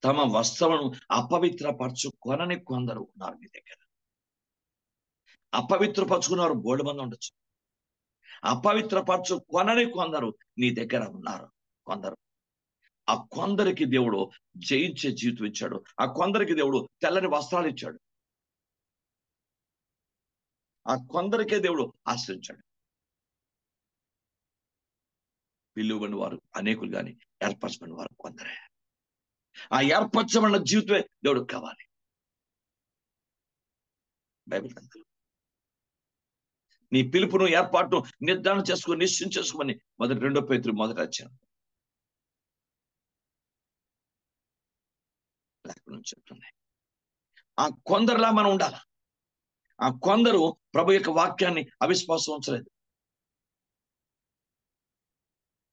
తమ వస్త్రములను అపవిత్రపరచుకొనని కొందరు ఉన్నారు మీ దగ్గర. అపవిత్రపరచుకున్నారు బోల్డ్ మంది ఉండొచ్చు, అపవిత్రపరచుకొనని కొందరు నీ దగ్గర ఉన్నారు. కొందరు, ఆ కొందరికి దేవుడు జయించే జీవితం ఇచ్చాడు. ఆ కొందరికి దేవుడు తెల్లని వస్త్రాలు ఇచ్చాడు. ఆ కొందరికే దేవుడు ఆశ్రయించాడు. పిలువబడిన వారు అనేకులు కానీ ఏర్పరచబడిన వారు కొందరే. ఆ ఏర్పరచబడిన జీవితమే దేవుడికి కావాలి. బైబిల్ గ్రంథంలో నీ పిలుపును ఏర్పాటును నిర్ధారణ చేసుకుని నిశ్చయం చేసుకోమని 2 పేతురు 1వ అధ్యాయం చెప్తున్నాయి. ఆ కొందరిలా మనం ఉండాలి. కొందరు ప్రభు యొక్క వాక్యాన్ని అవిశ్వాసం ఉంచలేదు.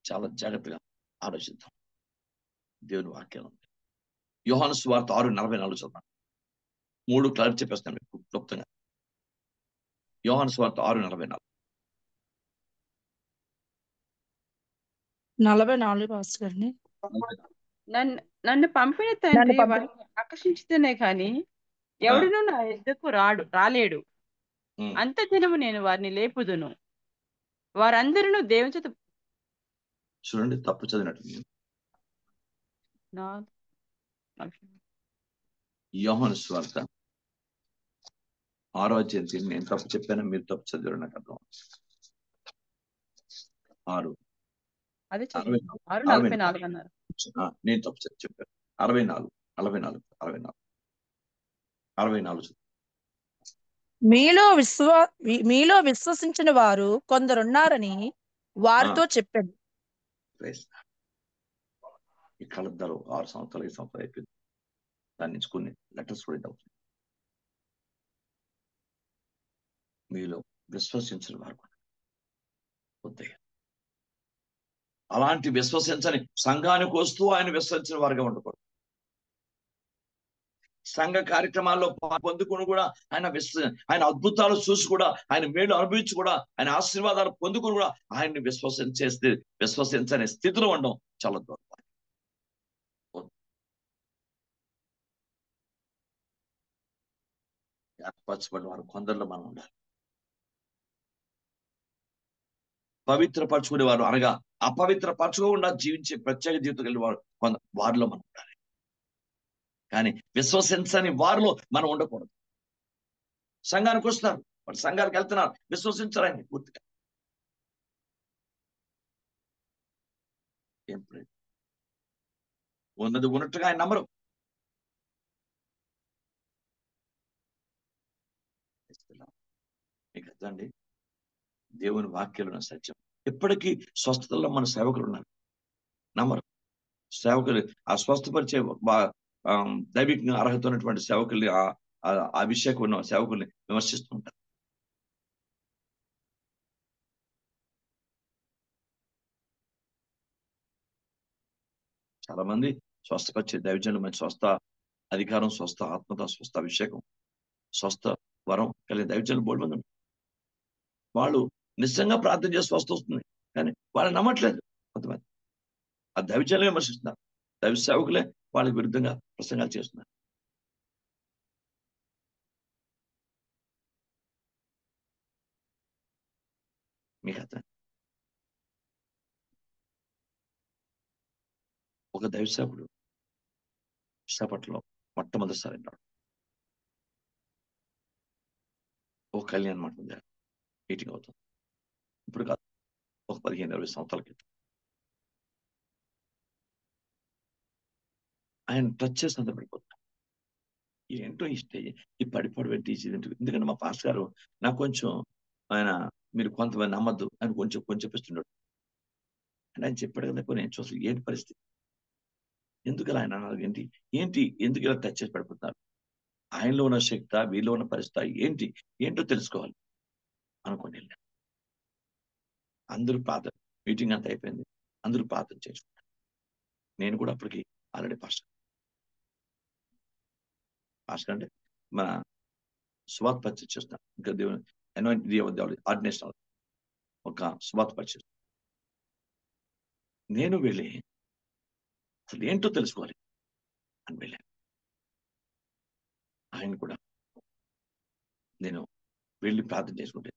చాలా జాగ్రత్తగా ఆలోచిద్దాం. దేవుని వాక్యం ఉంది. యోహాను సువార్త 6:44 చదవండి. 3 క్లారిటీ చెప్పేస్తాను మీకు క్లుప్తంగా. యోహాను సువార్త 6:44. 44 పాస్టర్ గారిని. నన్ను పంపిన తండ్రి వారిని ఆకర్షించితేనే కానీ ఎవడును నా ఎద్దకు రాలేడు. అంత దినము నేను వారిని లేపుదును. వారందరూ దేవుని చేత. చూడండి, తప్పు చదివినట్టు. యోహాను సువార్త 6వ అధ్యాయం నేను తప్పు చెప్పాను, మీరు తప్పు చదివారు, నాకు అర్థం. 6 అదే 6:44 అన్నారు. నేను తప్పు చెప్పాను. 64 మీలో విశ్వసించిన వారు కొందరున్నారని వారితో చెప్పాను. ఈ కలద్దారు 6 సంవత్సరాలు 5 సంవత్సరాలు అయిపోయింది. దాని నుంచి కొన్ని లెటర్స్ కూడా అవుతుంది. మీలో విశ్వసించిన వారు వద్దే. అలాంటి విశ్వసించని సంఘానికి వస్తూ ఆయన విశ్వసించిన వారుగా ఉండకూడదు. సంఘ కార్యక్రమాల్లో పొందుకుని కూడా ఆయన అద్భుతాలు చూసి కూడా, ఆయన మేలు అనుభవించి కూడా, ఆయన ఆశీర్వాదాలు పొందుకుని కూడా ఆయన్ని విశ్వసించని స్థితిలో ఉండడం చాలా దూరం. ఏర్పరచబడిన వారు కొందరిలో మనం ఉండాలి. పవిత్రపరచుకునే వారు అనగా అపవిత్రపరచుకోకుండా జీవించే ప్రత్యేక జీవితం కలిగిన వారు వారిలో మనం ఉండాలి. కానీ విశ్వసించని వారిలో మనం ఉండకూడదు. సంఘానికి వస్తున్నారు, వారు సంఘానికి వెళ్తున్నారు, విశ్వసించరండి పూర్తిగా. ఏం ఉన్నది ఉన్నట్టుగా ఆయన నమ్మరు. మీకు అర్థండి, దేవుని వాక్యంలో సత్యం. ఎప్పటికీ స్వస్థతల్లో మన సేవకులు ఉన్నారు, నమ్మరు. సేవకులు ఆ స్వస్థపరిచే దైవికంగా అర్హత ఉన్నటువంటి సేవకుల్ని, అభిషేకం ఉన్న సేవకుల్ని విమర్శిస్తూ ఉంటారు. చాలా మంది స్వస్థపరిచే దైవజనులు, మంచి స్వస్థ అధికారం, స్వస్థ ఆత్మత, స్వస్థ అభిషేకం, స్వస్థ వరం కలిగిన దైవజనులు బోల్డ్ మంది. వాళ్ళు నిజంగా ప్రార్థన చేసి స్వస్థ వస్తుంది, కానీ వాళ్ళు నమ్మట్లేదు. కొంతమంది ఆ దైవజనులు విమర్శిస్తున్నారు, దైవ సేవకులే వాళ్ళకి విరుద్ధంగా ప్రసంగాలు చేస్తున్నారు. మీకు అర్థం. ఒక దైవ సేవకుడు విశాఖపట్నంలో మొట్టమొదటిసారి ఒక కళ్యాణ మండపం మీటింగ్ అవుతుంది. ఇప్పుడు కాదు, ఒక 15-20 సంవత్సరాల క్రితం. ఆయన టచ్ చేసి అంత పడిపోతాడు. ఏంటో ఈ పడిపోవడం ఎందుకంటే మా పాస్టర్ గారు నాకు కొంచెం ఆయన మీరు కొంతమంది నమ్మద్దు అని కొంచెం చెప్పిస్తున్నాడు. అంటే ఆయన చెప్పాడు కదా, నేను చూసి ఏంటి పరిస్థితి, ఎందుకు ఇలా ఆయన అన్నారు, ఎందుకు ఇలా టచ్ చేసి పడిపోతున్నారు, ఆయనలో ఉన్న శక్తి, వీళ్ళు ఉన్న పరిస్థితి ఏంటో తెలుసుకోవాలి అనుకోండి. అందరూ ప్రార్థన, మీటింగ్ అంతా అయిపోయింది, అందరూ ప్రార్థన చేసుకుంటారు. నేను కూడా అప్పటికి ఆల్రెడీ పాస్టర్ అంటే మన సువార్త పరిచయం చేస్తున్నాను. ఇంకా దేవుని ఆర్డినేషన్ ఒక సువార్త పరిచయం. నేను వెళ్ళి అసలు ఏంటో తెలుసుకోవాలి అని వెళ్ళాను. ఆయన కూడా నేను వెళ్ళి ప్రార్థన చేసుకుంటే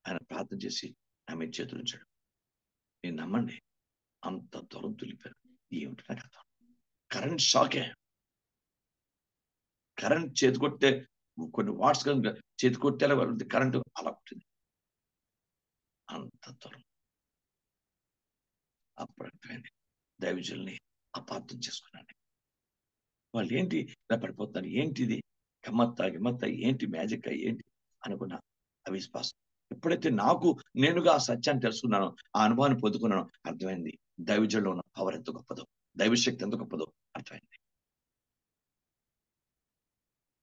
ఆయన ప్రార్థన చేసి ఆమె చేతులు ఉంచాడు. నేను నమ్మండి, అంత దూరం తులిపారు. ఏమిటి నాకు అర్థం. కరెంట్ షాకే. కరెంట్ చేతి కొట్టే కొన్ని వాట్స్ చేతి కొట్టేలా కరెంటు అలా కొట్టింది, అంత దూరం. అప్పుడు అర్థమైంది, దైవజనుల్ని అపార్థం చేసుకున్నాను. వాళ్ళు ఏంటి ఇలా పడిపోతున్నారు, ఏంటిది గమ్మత్త ఏంటి మ్యాజిక్ ఏంటి అనుకున్నా. అవిశ్వాసం. ఎప్పుడైతే నేనుగా ఆ సత్యాన్ని తెలుసుకున్నానో, ఆ అనుభవాన్ని పొందుకున్నానో, అర్థమైంది దైవజనులో ఉన్న పవర్ ఎంత గొప్పదో, దైవశక్తి ఎంత గొప్పదో అర్థమైంది.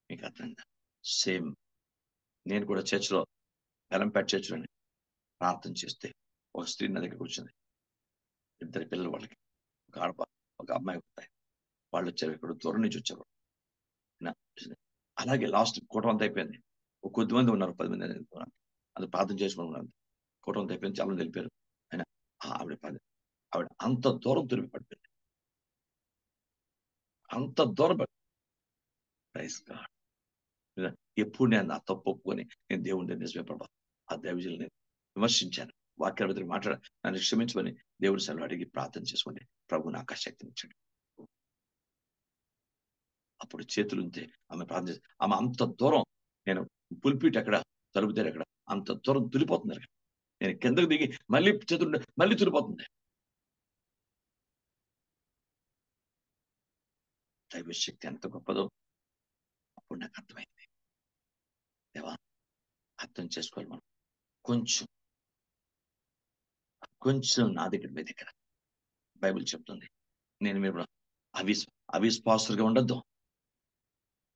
మీకు అర్థమైందా? సేమ్ నేను కూడా చర్చిలో బెల్లంపేట చర్చిలోని ప్రార్థన చేస్తే ఒక స్త్రీ నా దగ్గరికి వచ్చింది. 2 పిల్లలు వాళ్ళకి, ఒక ఆడప ఒక అమ్మాయి ఉంటాయి. వాళ్ళు వచ్చారు, ఇక్కడ దూరం నుంచి వచ్చారు. అలాగే లాస్ట్ కూటం అంతా అయిపోయింది. ఒక కొద్దిమంది ఉన్నారు, 10 మంది అది ప్రార్థన చేసుకుని ఉన్నారు. కూటం అంతా అయిపోయింది, చాలా మంది వెళ్ళిపోయారు. ఆయన ఆవిడ అంత దూరం తిరిగి పడిపోయింది, అంత దూరం ఎప్పుడు నేను నా తప్పు ఒప్పుకొని నేను దేవుని నిజమే ప్రభా ఆ దైవజనులు నేను విమర్శించాను, వాక్యాల బదులు మాట్లాడ నన్ను క్షమించమని దేవుని సెలవు అడిగి ప్రార్థన చేసుకోండి. ప్రభు నాకు ఆ శక్తిని ఇచ్చాడు. అప్పుడు చేతులు ఉంటే ఆమె ప్రార్థన చేసి ఆమె అంత దూరం, నేను పుల్పీట్ ఎక్కడ తలుపుతారు ఎక్కడ అంత దూరం తులిపోతుంది. నేను కిందకు దిగి మళ్ళీ చేతులు మళ్ళీ తులిపోతుంది. దైవ శక్తి ఎంత గొప్పదో అప్పుడు నాకు అర్థమైంది. దేవా, అర్థం చేసుకోవాలి మనం. కొంచెం నా దగ్గర మీ దగ్గర బైబిల్ చెప్తుంది. నేను మీరు అవిశ్వాసులుగా ఉండొద్దు.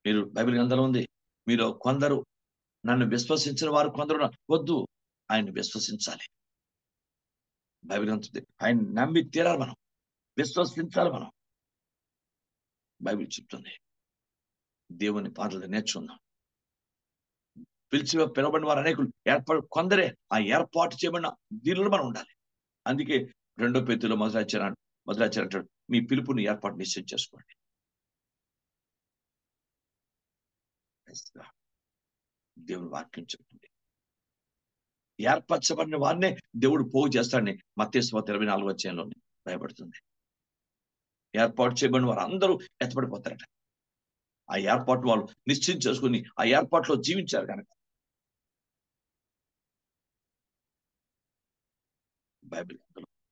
మీరు బైబిల్ గ్రంథంలో ఉంది, మీరు కొందరు నన్ను విశ్వసించిన వారు కొందరు వద్దు, ఆయన్ని విశ్వసించాలి. బైబిల్ గ్రంథం ఆయన నమ్మి తీరాలి, మనం విశ్వసించాలి. మనం బైబిల్ చెప్తుంది. దేవుని పాటలు నేర్చుకుందాం. పిలవబడిన వారు అనేకులు కొందరే ఆ ఏర్పాటు చేయబడిన దీనిలో మనం ఉండాలి. అందుకే 2 పేతురులో మొదలచ్చారంటాడు, మీ పిలుపుని ఏర్పాటు నిశ్చయం చేసుకోండి. దేవుని వాక్యం చెప్తుంది, ఏర్పరచబడిన వారినే దేవుడు పోగు చేస్తాడని మత్తయి సువార్త 24వ అధ్యాయంలో రాయబడుతుంది. ఏర్పాటు చేయబడిన వారు అందరూ ఎత్తబడిపోతారట. ఆ ఏర్పాటు వాళ్ళు నిశ్చయం చేసుకుని ఆ ఏర్పాటులో జీవించారు కనుక. బైబిల్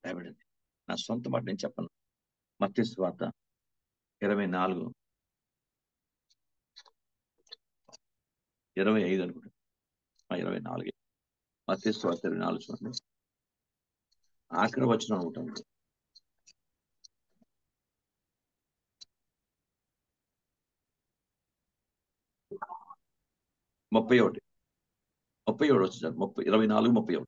రాయబడింది. నా సొంత మాట నేను చెప్పను. మత్తయి సువార్త 24, 25 అనుకుంటా, 24. మత్తయి సువార్త 24 చూడండి, ఆఖరి వచనం అనుకుంటాను. 31 వచ్చారు. 24, 31.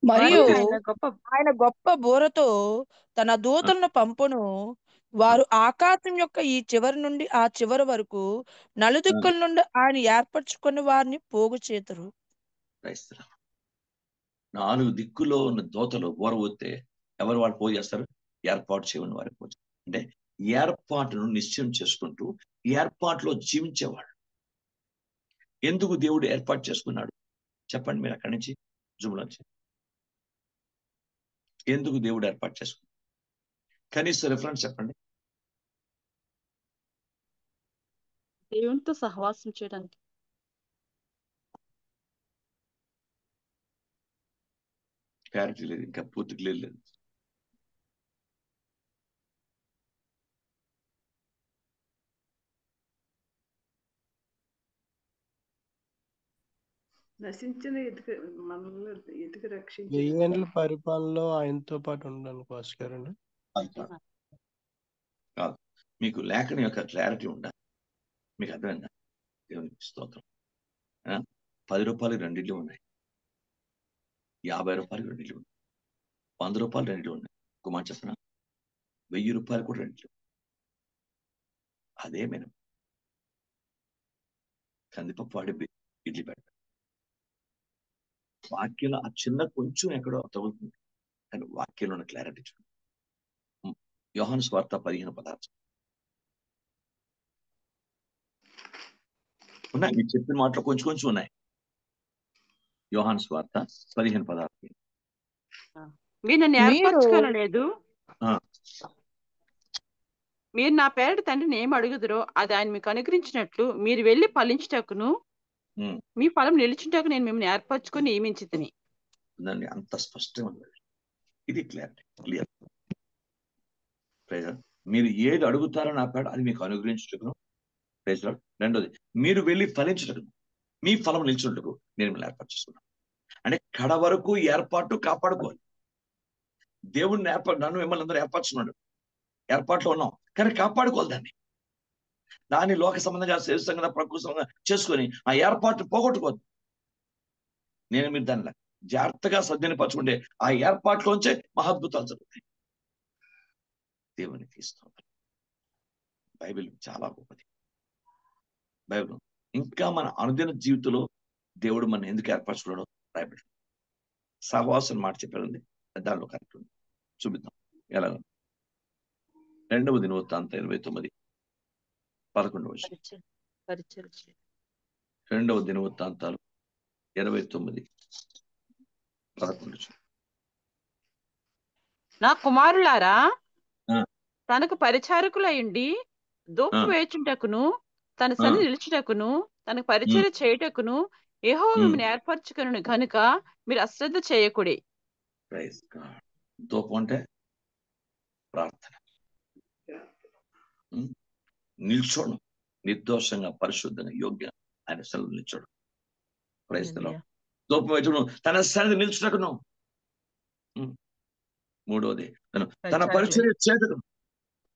మరియు గొప్ప ఆయన గొప్ప బూరతో తన దూతలను పంపును. వారు ఆకాశం యొక్క ఈ చివరి నుండి ఆ చివరి వరకు నలుదిక్కుల నుండి ఆయన ఏర్పరచుకున్న వారిని పోగు చేతురు. 4 దిక్కులో ఉన్న దూతలు ఊరవస్తే ఎవరు వాళ్ళు పోగు చేస్తారు? ఏర్పాటు చేయని వారికి పోగు. అంటే ఏర్పాటును నిశ్చయం చేసుకుంటూ ఏర్పాటులో జీవించేవాడు. ఎందుకు దేవుడు ఏర్పాటు చేసుకున్నాడు చెప్పండి మీరు అక్కడి నుంచి జుమ్లోంచి. ఎందుకు దేవుడు ఏర్పాటు చేసుకున్నాడు? కనీస రిఫరెన్స్ చెప్పండి. దేవునితో సహవాసం చేయడానికి. క్లారిటీ లేదు, ఇంకా పూర్తి క్లియర్ లేదు. నశించిన ఎదుగు రక్షించే 1000 ఏళ్ళ పరిపాలనలో ఆయనతో పాటు ఉండడానికి భాస్కరండి. కాదు, మీకు లేఖనం యొక్క క్లారిటీ ఉండాలి. మీకు అర్థమైందా? దేవునికి స్తోత్రం. 10 రూపాయలు రెండిళ్ళు ఉన్నాయి, 50 రూపాయలు రెండిళ్ళు ఉన్నాయి, 100 రూపాయలు రెండిళ్ళు ఉన్నాయి. కుమార్ చెప్పిన 1000 రూపాయలు కూడా రెండిళ్ళు. అదే మేము కందిపప్పు వాడి ఇడ్లీ పెట్టాలి. వాక్యంలో ఆ చిన్న కొంచెం ఎక్కడో తగులుతుంది, కానీ వాక్యంలో ఉన్న క్లారిటీ చూడండి. యోహాను సువార్త 15:16 ఉన్నాయి. మీరు చెప్పిన మాటలో కొంచెం కొంచెం ఉన్నాయి. యోహాను సువార్త 15:16. మీరు నన్ను ఏర్పరచుకోలేదు, మీరు నా పేరటి తండ్రిని ఏం అడుగుదురో అది ఆయన మీకు అనుగ్రహించినట్లు మీరు వెళ్ళి ఫలించుటకును మీ ఫలం నిలిచుటకు నేను మిమ్మల్ని ఏర్పరచుకుని నియమించితిని. దాన్ని అంత స్పష్టంగా ఉంది. ఇది క్లియర్. మీరు ఏది అడుగుతారో నా పేడ అది మీకు అనుగ్రహించుటకును. రెండోది, మీరు వెళ్ళి ఫలించుటకును మీ ఫలం నిలిచుటకు నేను మిమ్మల్ని ఏర్పరచుకున్నాను. అంటే కడ వరకు ఏర్పాటు కాపాడుకోవాలి. దేవుడిని నన్ను మిమ్మల్ని అందరూ ఏర్పరచుకున్నాడు. ఏర్పాట్లో ఉన్నాం కానీ కాపాడుకోవాలి దాన్ని. దాన్ని లోక సంబంధంగా శరీరంగా ప్రకృతి సంబంధంగా చేసుకొని ఆ ఏర్పాటు పోగొట్టుకోవద్దు. నేను మీరు దాన్ని జాగ్రత్తగా సద్వినియోగపరచుకుంటే ఆ ఏర్పాట్లోంచే మహాద్భుతాలు జరుగుతాయి. దేవునికి స్తోత్రం. బైబిల్ చాలా గొప్పది. బైబిల్ ఇంకా మన అనుదిన జీవితంలో దేవుడు మన ఎందుకు ఏర్పరచుకున్నాడో రాయబడి సహవాసం మాట చెప్పారండి. దానిలో కరెక్ట్ ఉంది. చూపిద్దాం ఎలా. 2వ దినవృత్తాంతం 29:11. 2వ దినవృత్తాంతాలు 29:11. నా కుమారులారా, ఆ. తనకు పరిచారకులయుండి ధూపం వేచుటకును, తన సన్ని నిలుచుటకును, తనకు పరిచర్య చేయుటకును యెహోవా మిమ్మల్ని ఏర్పరచుకొనును గనుక మీరు అశ్రద్ధ చేయకుడి. Praise God. ధూపం అంటే ప్రార్థన. నిల్చోను నిర్దోషంగా, పరిశుద్ధంగా, యోగ్యంగా ఆయన సెలవు నిల్చోడు. Praise the lord. ధూపం వేచును, తన సన్నిధి నిల్చుటకును. 3వది తన పరిచర్య చేయుటకును.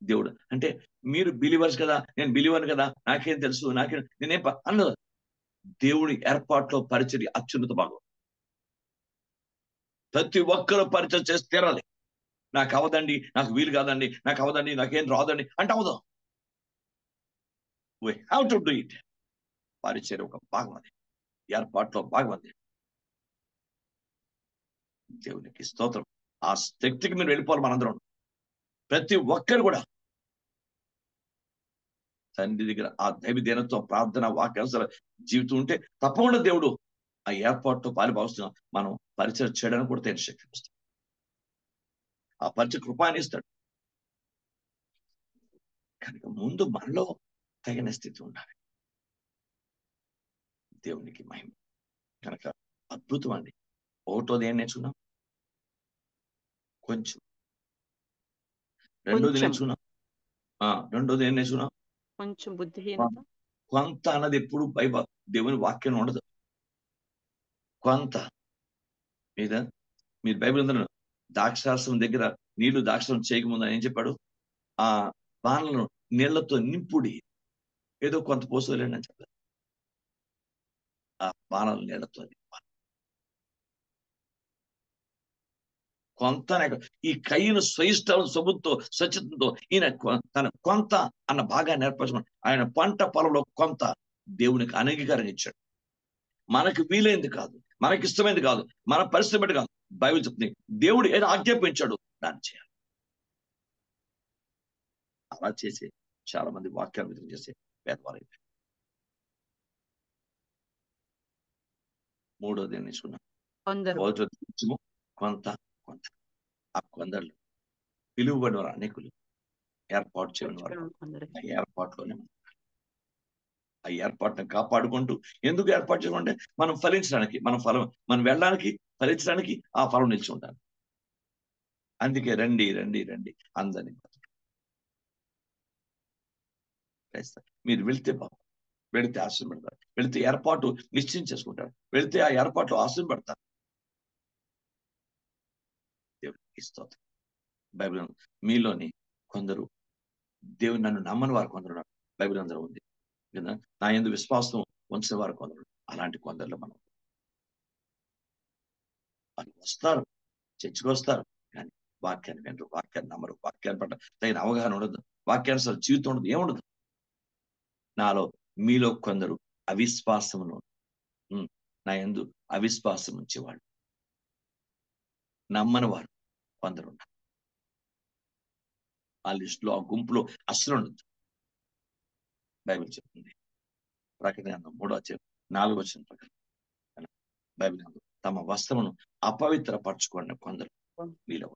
దేవుడు అంటే మీరు బిలీవర్స్ కదా, నేను బిలీవర్ని కదా, నాకేం తెలుసు, నేనేం అన్నది. దేవుడి ఏర్పాట్లో పరిచర్య అత్యున్నత భాగం. ప్రతి ఒక్కరూ పరిచయం చేసి తీరాలి. నాకు అవదండి, నాకు వీలు కాదండి, నాకు అవదండి, నాకేం రాదండి అంటే అవదు. We have to do it. పరిచర్య ఒక భాగం, అది ఏర్పాట్లో భాగం. అది దేవునికి స్తోత్రం. ఆ శక్తికి మీరు వెళ్ళిపోవాలి. మనందరం ప్రతి ఒక్కరు కూడా తండ్రి దగ్గర ఆ దైవ దినత్వం, ప్రార్థన, వాక్యానుసార జీవితం ఉంటే తప్పకుండా దేవుడు ఆ ఏర్పాటుతో పాలుభావిస్తున్నాం. మనం పరిచయం చేయడానికి కూడా తేని శక్తి వస్తుంది. ఆ పరిచయ కృపాన్ని ఇస్తాడు. కనుక ముందు మనలో తగిన స్థితి ఉండాలి. దేవునికి మహిమ. కనుక అద్భుతం అండి. 1వది ఏం నేర్చుకున్నాం? కొంచెం. 2వది నేర్చుకున్నాం. 2వది ఏం నేర్చుకున్నాం? కొంచెం బుద్ధిహీనత. కొంత అన్నది ఎప్పుడు దేవుని వాక్యం ఉండదు. కొంత మీద మీరు బైబిల్ అందరూ ద్రాక్షారసం దగ్గర నీళ్లు ద్రాక్షారసం చేయకముందు ఆయన ఏం చెప్పాడు? ఆ బాణలను నీళ్లతో నింపుడి, ఏదో కొంత పోసుకోలేండి అని చెప్పారు. ఆ బాణలు నీళ్లతో నింపాలి. కొంత ఈ కయ్యను స్వయిష్టం సొమ్ముతో స్వచ్ఛతతో ఈయన తన కొంత అన్న భాగాన్ని ఏర్పరచుకున్నాడు. ఆయన పంట పొలంలో కొంత దేవునికి అంగీకారం ఇచ్చాడు. మనకు వీలైంది కాదు, మనకి ఇష్టమైంది కాదు, మన పరిస్థితి బట్టి కాదు. బైబిల్ చెప్తుంది దేవుడు ఏదో ఆజ్ఞాపించాడు దాన్ని చేయాలి. అలా చేసి చాలా మంది వాక్యాలు విధంగా చేసే పేదవారు. 3వది నేర్చుకున్నాం. కొంత కొంత. ఆ కొందరు పిలువబడిన వారు అనేకులు, ఏర్పాటు చేయని వారు ఆ ఏర్పాటులోనే ఆ ఏర్పాటును కాపాడుకుంటూ. ఎందుకు ఏర్పాటు చేసుకుంటే మనం ఫలించడానికి, మనం వెళ్ళడానికి, ఫలించడానికి, ఆ ఫలం నిలిచి ఉండాలి. అందుకే రండి రండి రండి అందరినీ. మీరు వెళ్తే బాబు, వెళితే ఆశ్రయం పెడతారు, వెళితే ఏర్పాటు నిశ్చయం చేసుకుంటారు, వెళితే ఆ ఏర్పాట్లు ఆశ్రయం పెడతారు. దేవునికి స్తోత్రం. బైబిల్ మీలోని కొందరు దేవుని నన్ను నమ్మని వారు కొందరు బైబిల్ అందరూ ఉంది. నా యందు విశ్వాసం ఉంచిన వారు కొందరు. అలాంటి కొందరిలో మనం వాళ్ళు వస్తారు, చర్చకు వస్తారు, కానీ వాక్యాన్ని వినరు, వాక్యాన్ని నమ్మరు, వాక్యాన్ని పట్ల తగిన అవగాహన ఉండదు, వాక్యానుసార జీవితం ఉండదు, ఏముండదు. నాలో మీలో కొందరు అవిశ్వాసమును, నా యందు అవిశ్వాసం ఉంచేవాళ్ళు, నమ్మని వారు కొందరు ఉన్నారు. ఆ లిస్టులో, ఆ గుంపులో అసలు ఉండదు. బైబిల్ చెప్తుంది ప్రకటన 3:4 ప్రకారం బైబిల్ తమ వస్త్రమును అపవిత్రపరచుకోండి కొందరు మీలో.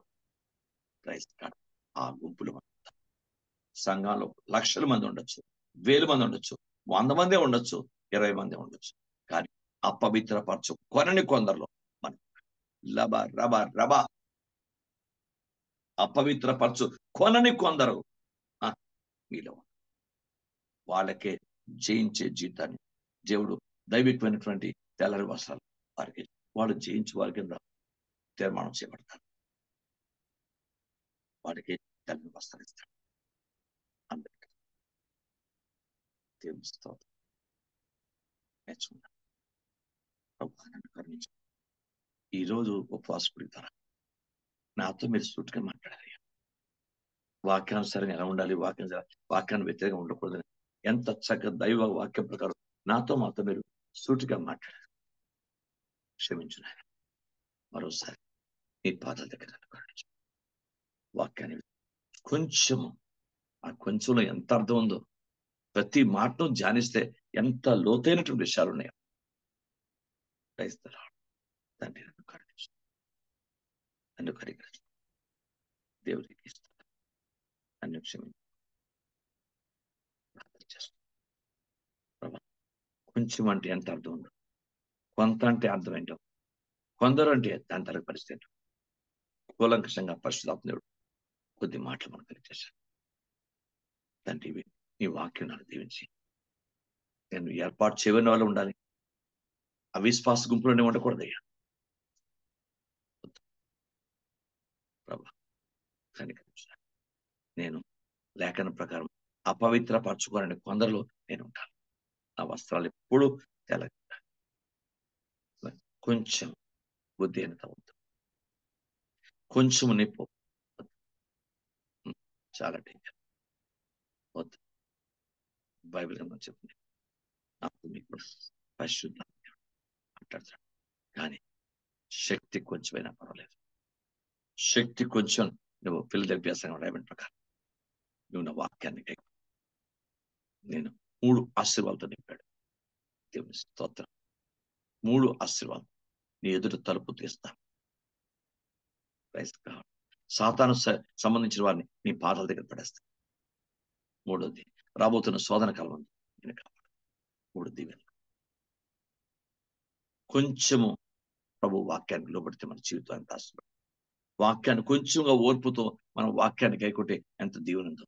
Praise God. ఆ గుంపులు సంఘాల్లో లక్షల మంది ఉండొచ్చు, 1000 మంది ఉండొచ్చు, 100 మందే ఉండొచ్చు, 20 మంది ఉండొచ్చు. కానీ అపవిత్రపరచు కొనని కొందరులో మనం లబ రబ రబ అపవిత్రపరచు కొనని కొందరు మీలో. వాళ్ళకే జయించే జీతాన్ని దేవుడు దైవికమైనటువంటి తెల్లరి వస్త్రాలు వారికి, వాళ్ళు జయించు వారి కింద తీర్మానం చేయబడతారు. వాడికి తెల్లని వస్త్రాలు ఇస్తాడు. అందరికీ దేవుని స్తోత్రం. నేర్చుకున్నాను. ప్రభువా నన్ను కరుణించు. ఈ రోజు ఉపవాస కుడితారా నాతో మీరు సూటిగా మాట్లాడాలి. వాక్యానుసారంగా ఎలా ఉండాలి, వాక్యాన్ని వ్యతిరేకంగా ఉండకూడదని ఎంత చక్కగా దైవ వాక్యం ప్రకారం మాతో మీరు సూటిగా మాట్లాడారు. క్షమించు నాయన. మరోసారి నీ పాదాల దగ్గర నన్ను కరుణించు. వాక్యాన్ని కొంచెము ఆ కొంచెంలో ఎంత అర్థం ఉందో ప్రతి మాటను ధ్యానిస్తే ఎంత లోతైనటువంటి విషయాలు ఉన్నాయో. క్రైస్తవులు తండ్రి నన్ను కరుణించు. నన్ను కరిగించు. దేవుడికి ఇస్తాను. నన్ను క్షమించు. ప్రార్థన చేస్తాను. ప్రభా కొంచెం అంటే ఎంత అర్థం ఉందో, కొంత అంటే అర్థం ఏంటో, కొందరు అంటే దాని తరగతి పరిస్థితి కూలంకషంగా పరిశుద్ధాత్ముడు కొద్ది మాటలు మనకు తెలియజేశాను. తండ్రి నీ వాక్యం నాకు దీవించి నేను ఏర్పాటు చేయని వాళ్ళు ఉండాలి. అవిశ్వాస గుంపులోనే ఉండకూడదయ్యా ప్రభా. కనికరించు. నేను లేఖన ప్రకారం అపవిత్రపరచుకోవాలని కొందరిలో నేను ఉంటాను. నా వస్త్రాలు ఎప్పుడూ తెల్లగా, కొంచెం బుద్ధి ఎంత వద్దు, కొంచెం నిప్పు చాలా డేంజర్ వద్దు. బైబిల్ గ్రంథం చెప్పింది నాకు మీకు పరిశుద్ధ మాట్లాడతాడు. కానీ శక్తి కొంచెమైనా పర్వాలేదు. శక్తి కొంచెం నువ్వు ఫిలదెల్ఫియా సంఘం రాయబడిన ప్రకారం నువ్వు నా వాక్యాన్ని నేను 3 ఆశీర్వాదాలతో నింపాడు. దేవుని స్తోత్రం. 3 ఆశీర్వాదాలు నీ ఎదుట తలుపు తీస్తాను. సాతాను సంబంధించిన వారిని నీ పాదాల దగ్గర పడేస్తాను. 3వది రాబోతున్న శోధన కాలం నేను కాపాడు. 3 దీవెనలు. కొంచెము ప్రభు వాక్యానికి లోబడితే మన జీవితం ఎంత ఆశీర్వాదం. వాక్యాన్ని కొంచెంగా ఓర్పుతో మనం వాక్యాన్ని కైకొట్టే ఎంత దీవెనుందో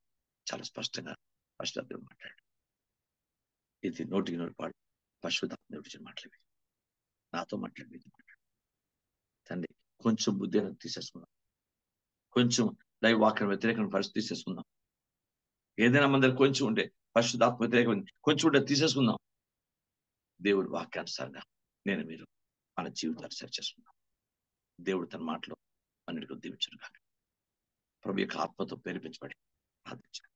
చాలా స్పష్టంగా పరిశుద్ధాత్ముడు మాట్లాడు. ఇది నోటికి నోటి పాడు పరిశుద్ధాత్ముడు మాట్లాడి నాతో మాట్లాడి తండ్రి కొంచెం బుద్ధి అనేది తీసేసుకుందాం. కొంచెం దైవ వాక్యం వ్యతిరేకమైన పరిస్థితి తీసేసుకుందాం. ఏదైనా మన దగ్గర కొంచెం ఉంటే పరిశుద్ధాత్మ వ్యతిరేకమైన కొంచెం ఉంటే తీసేసుకుందాం. దేవుడి వాక్యానుసారంగా నేను మీరు మన జీవితాన్ని సరి చేసుకుందాం. దేవుడు తన మాటలో అన్నిటికీ దీవించను కాక ప్రభు యొక్క ఆత్మతో ప్రేరేపించబడి ప్రార్థించాను.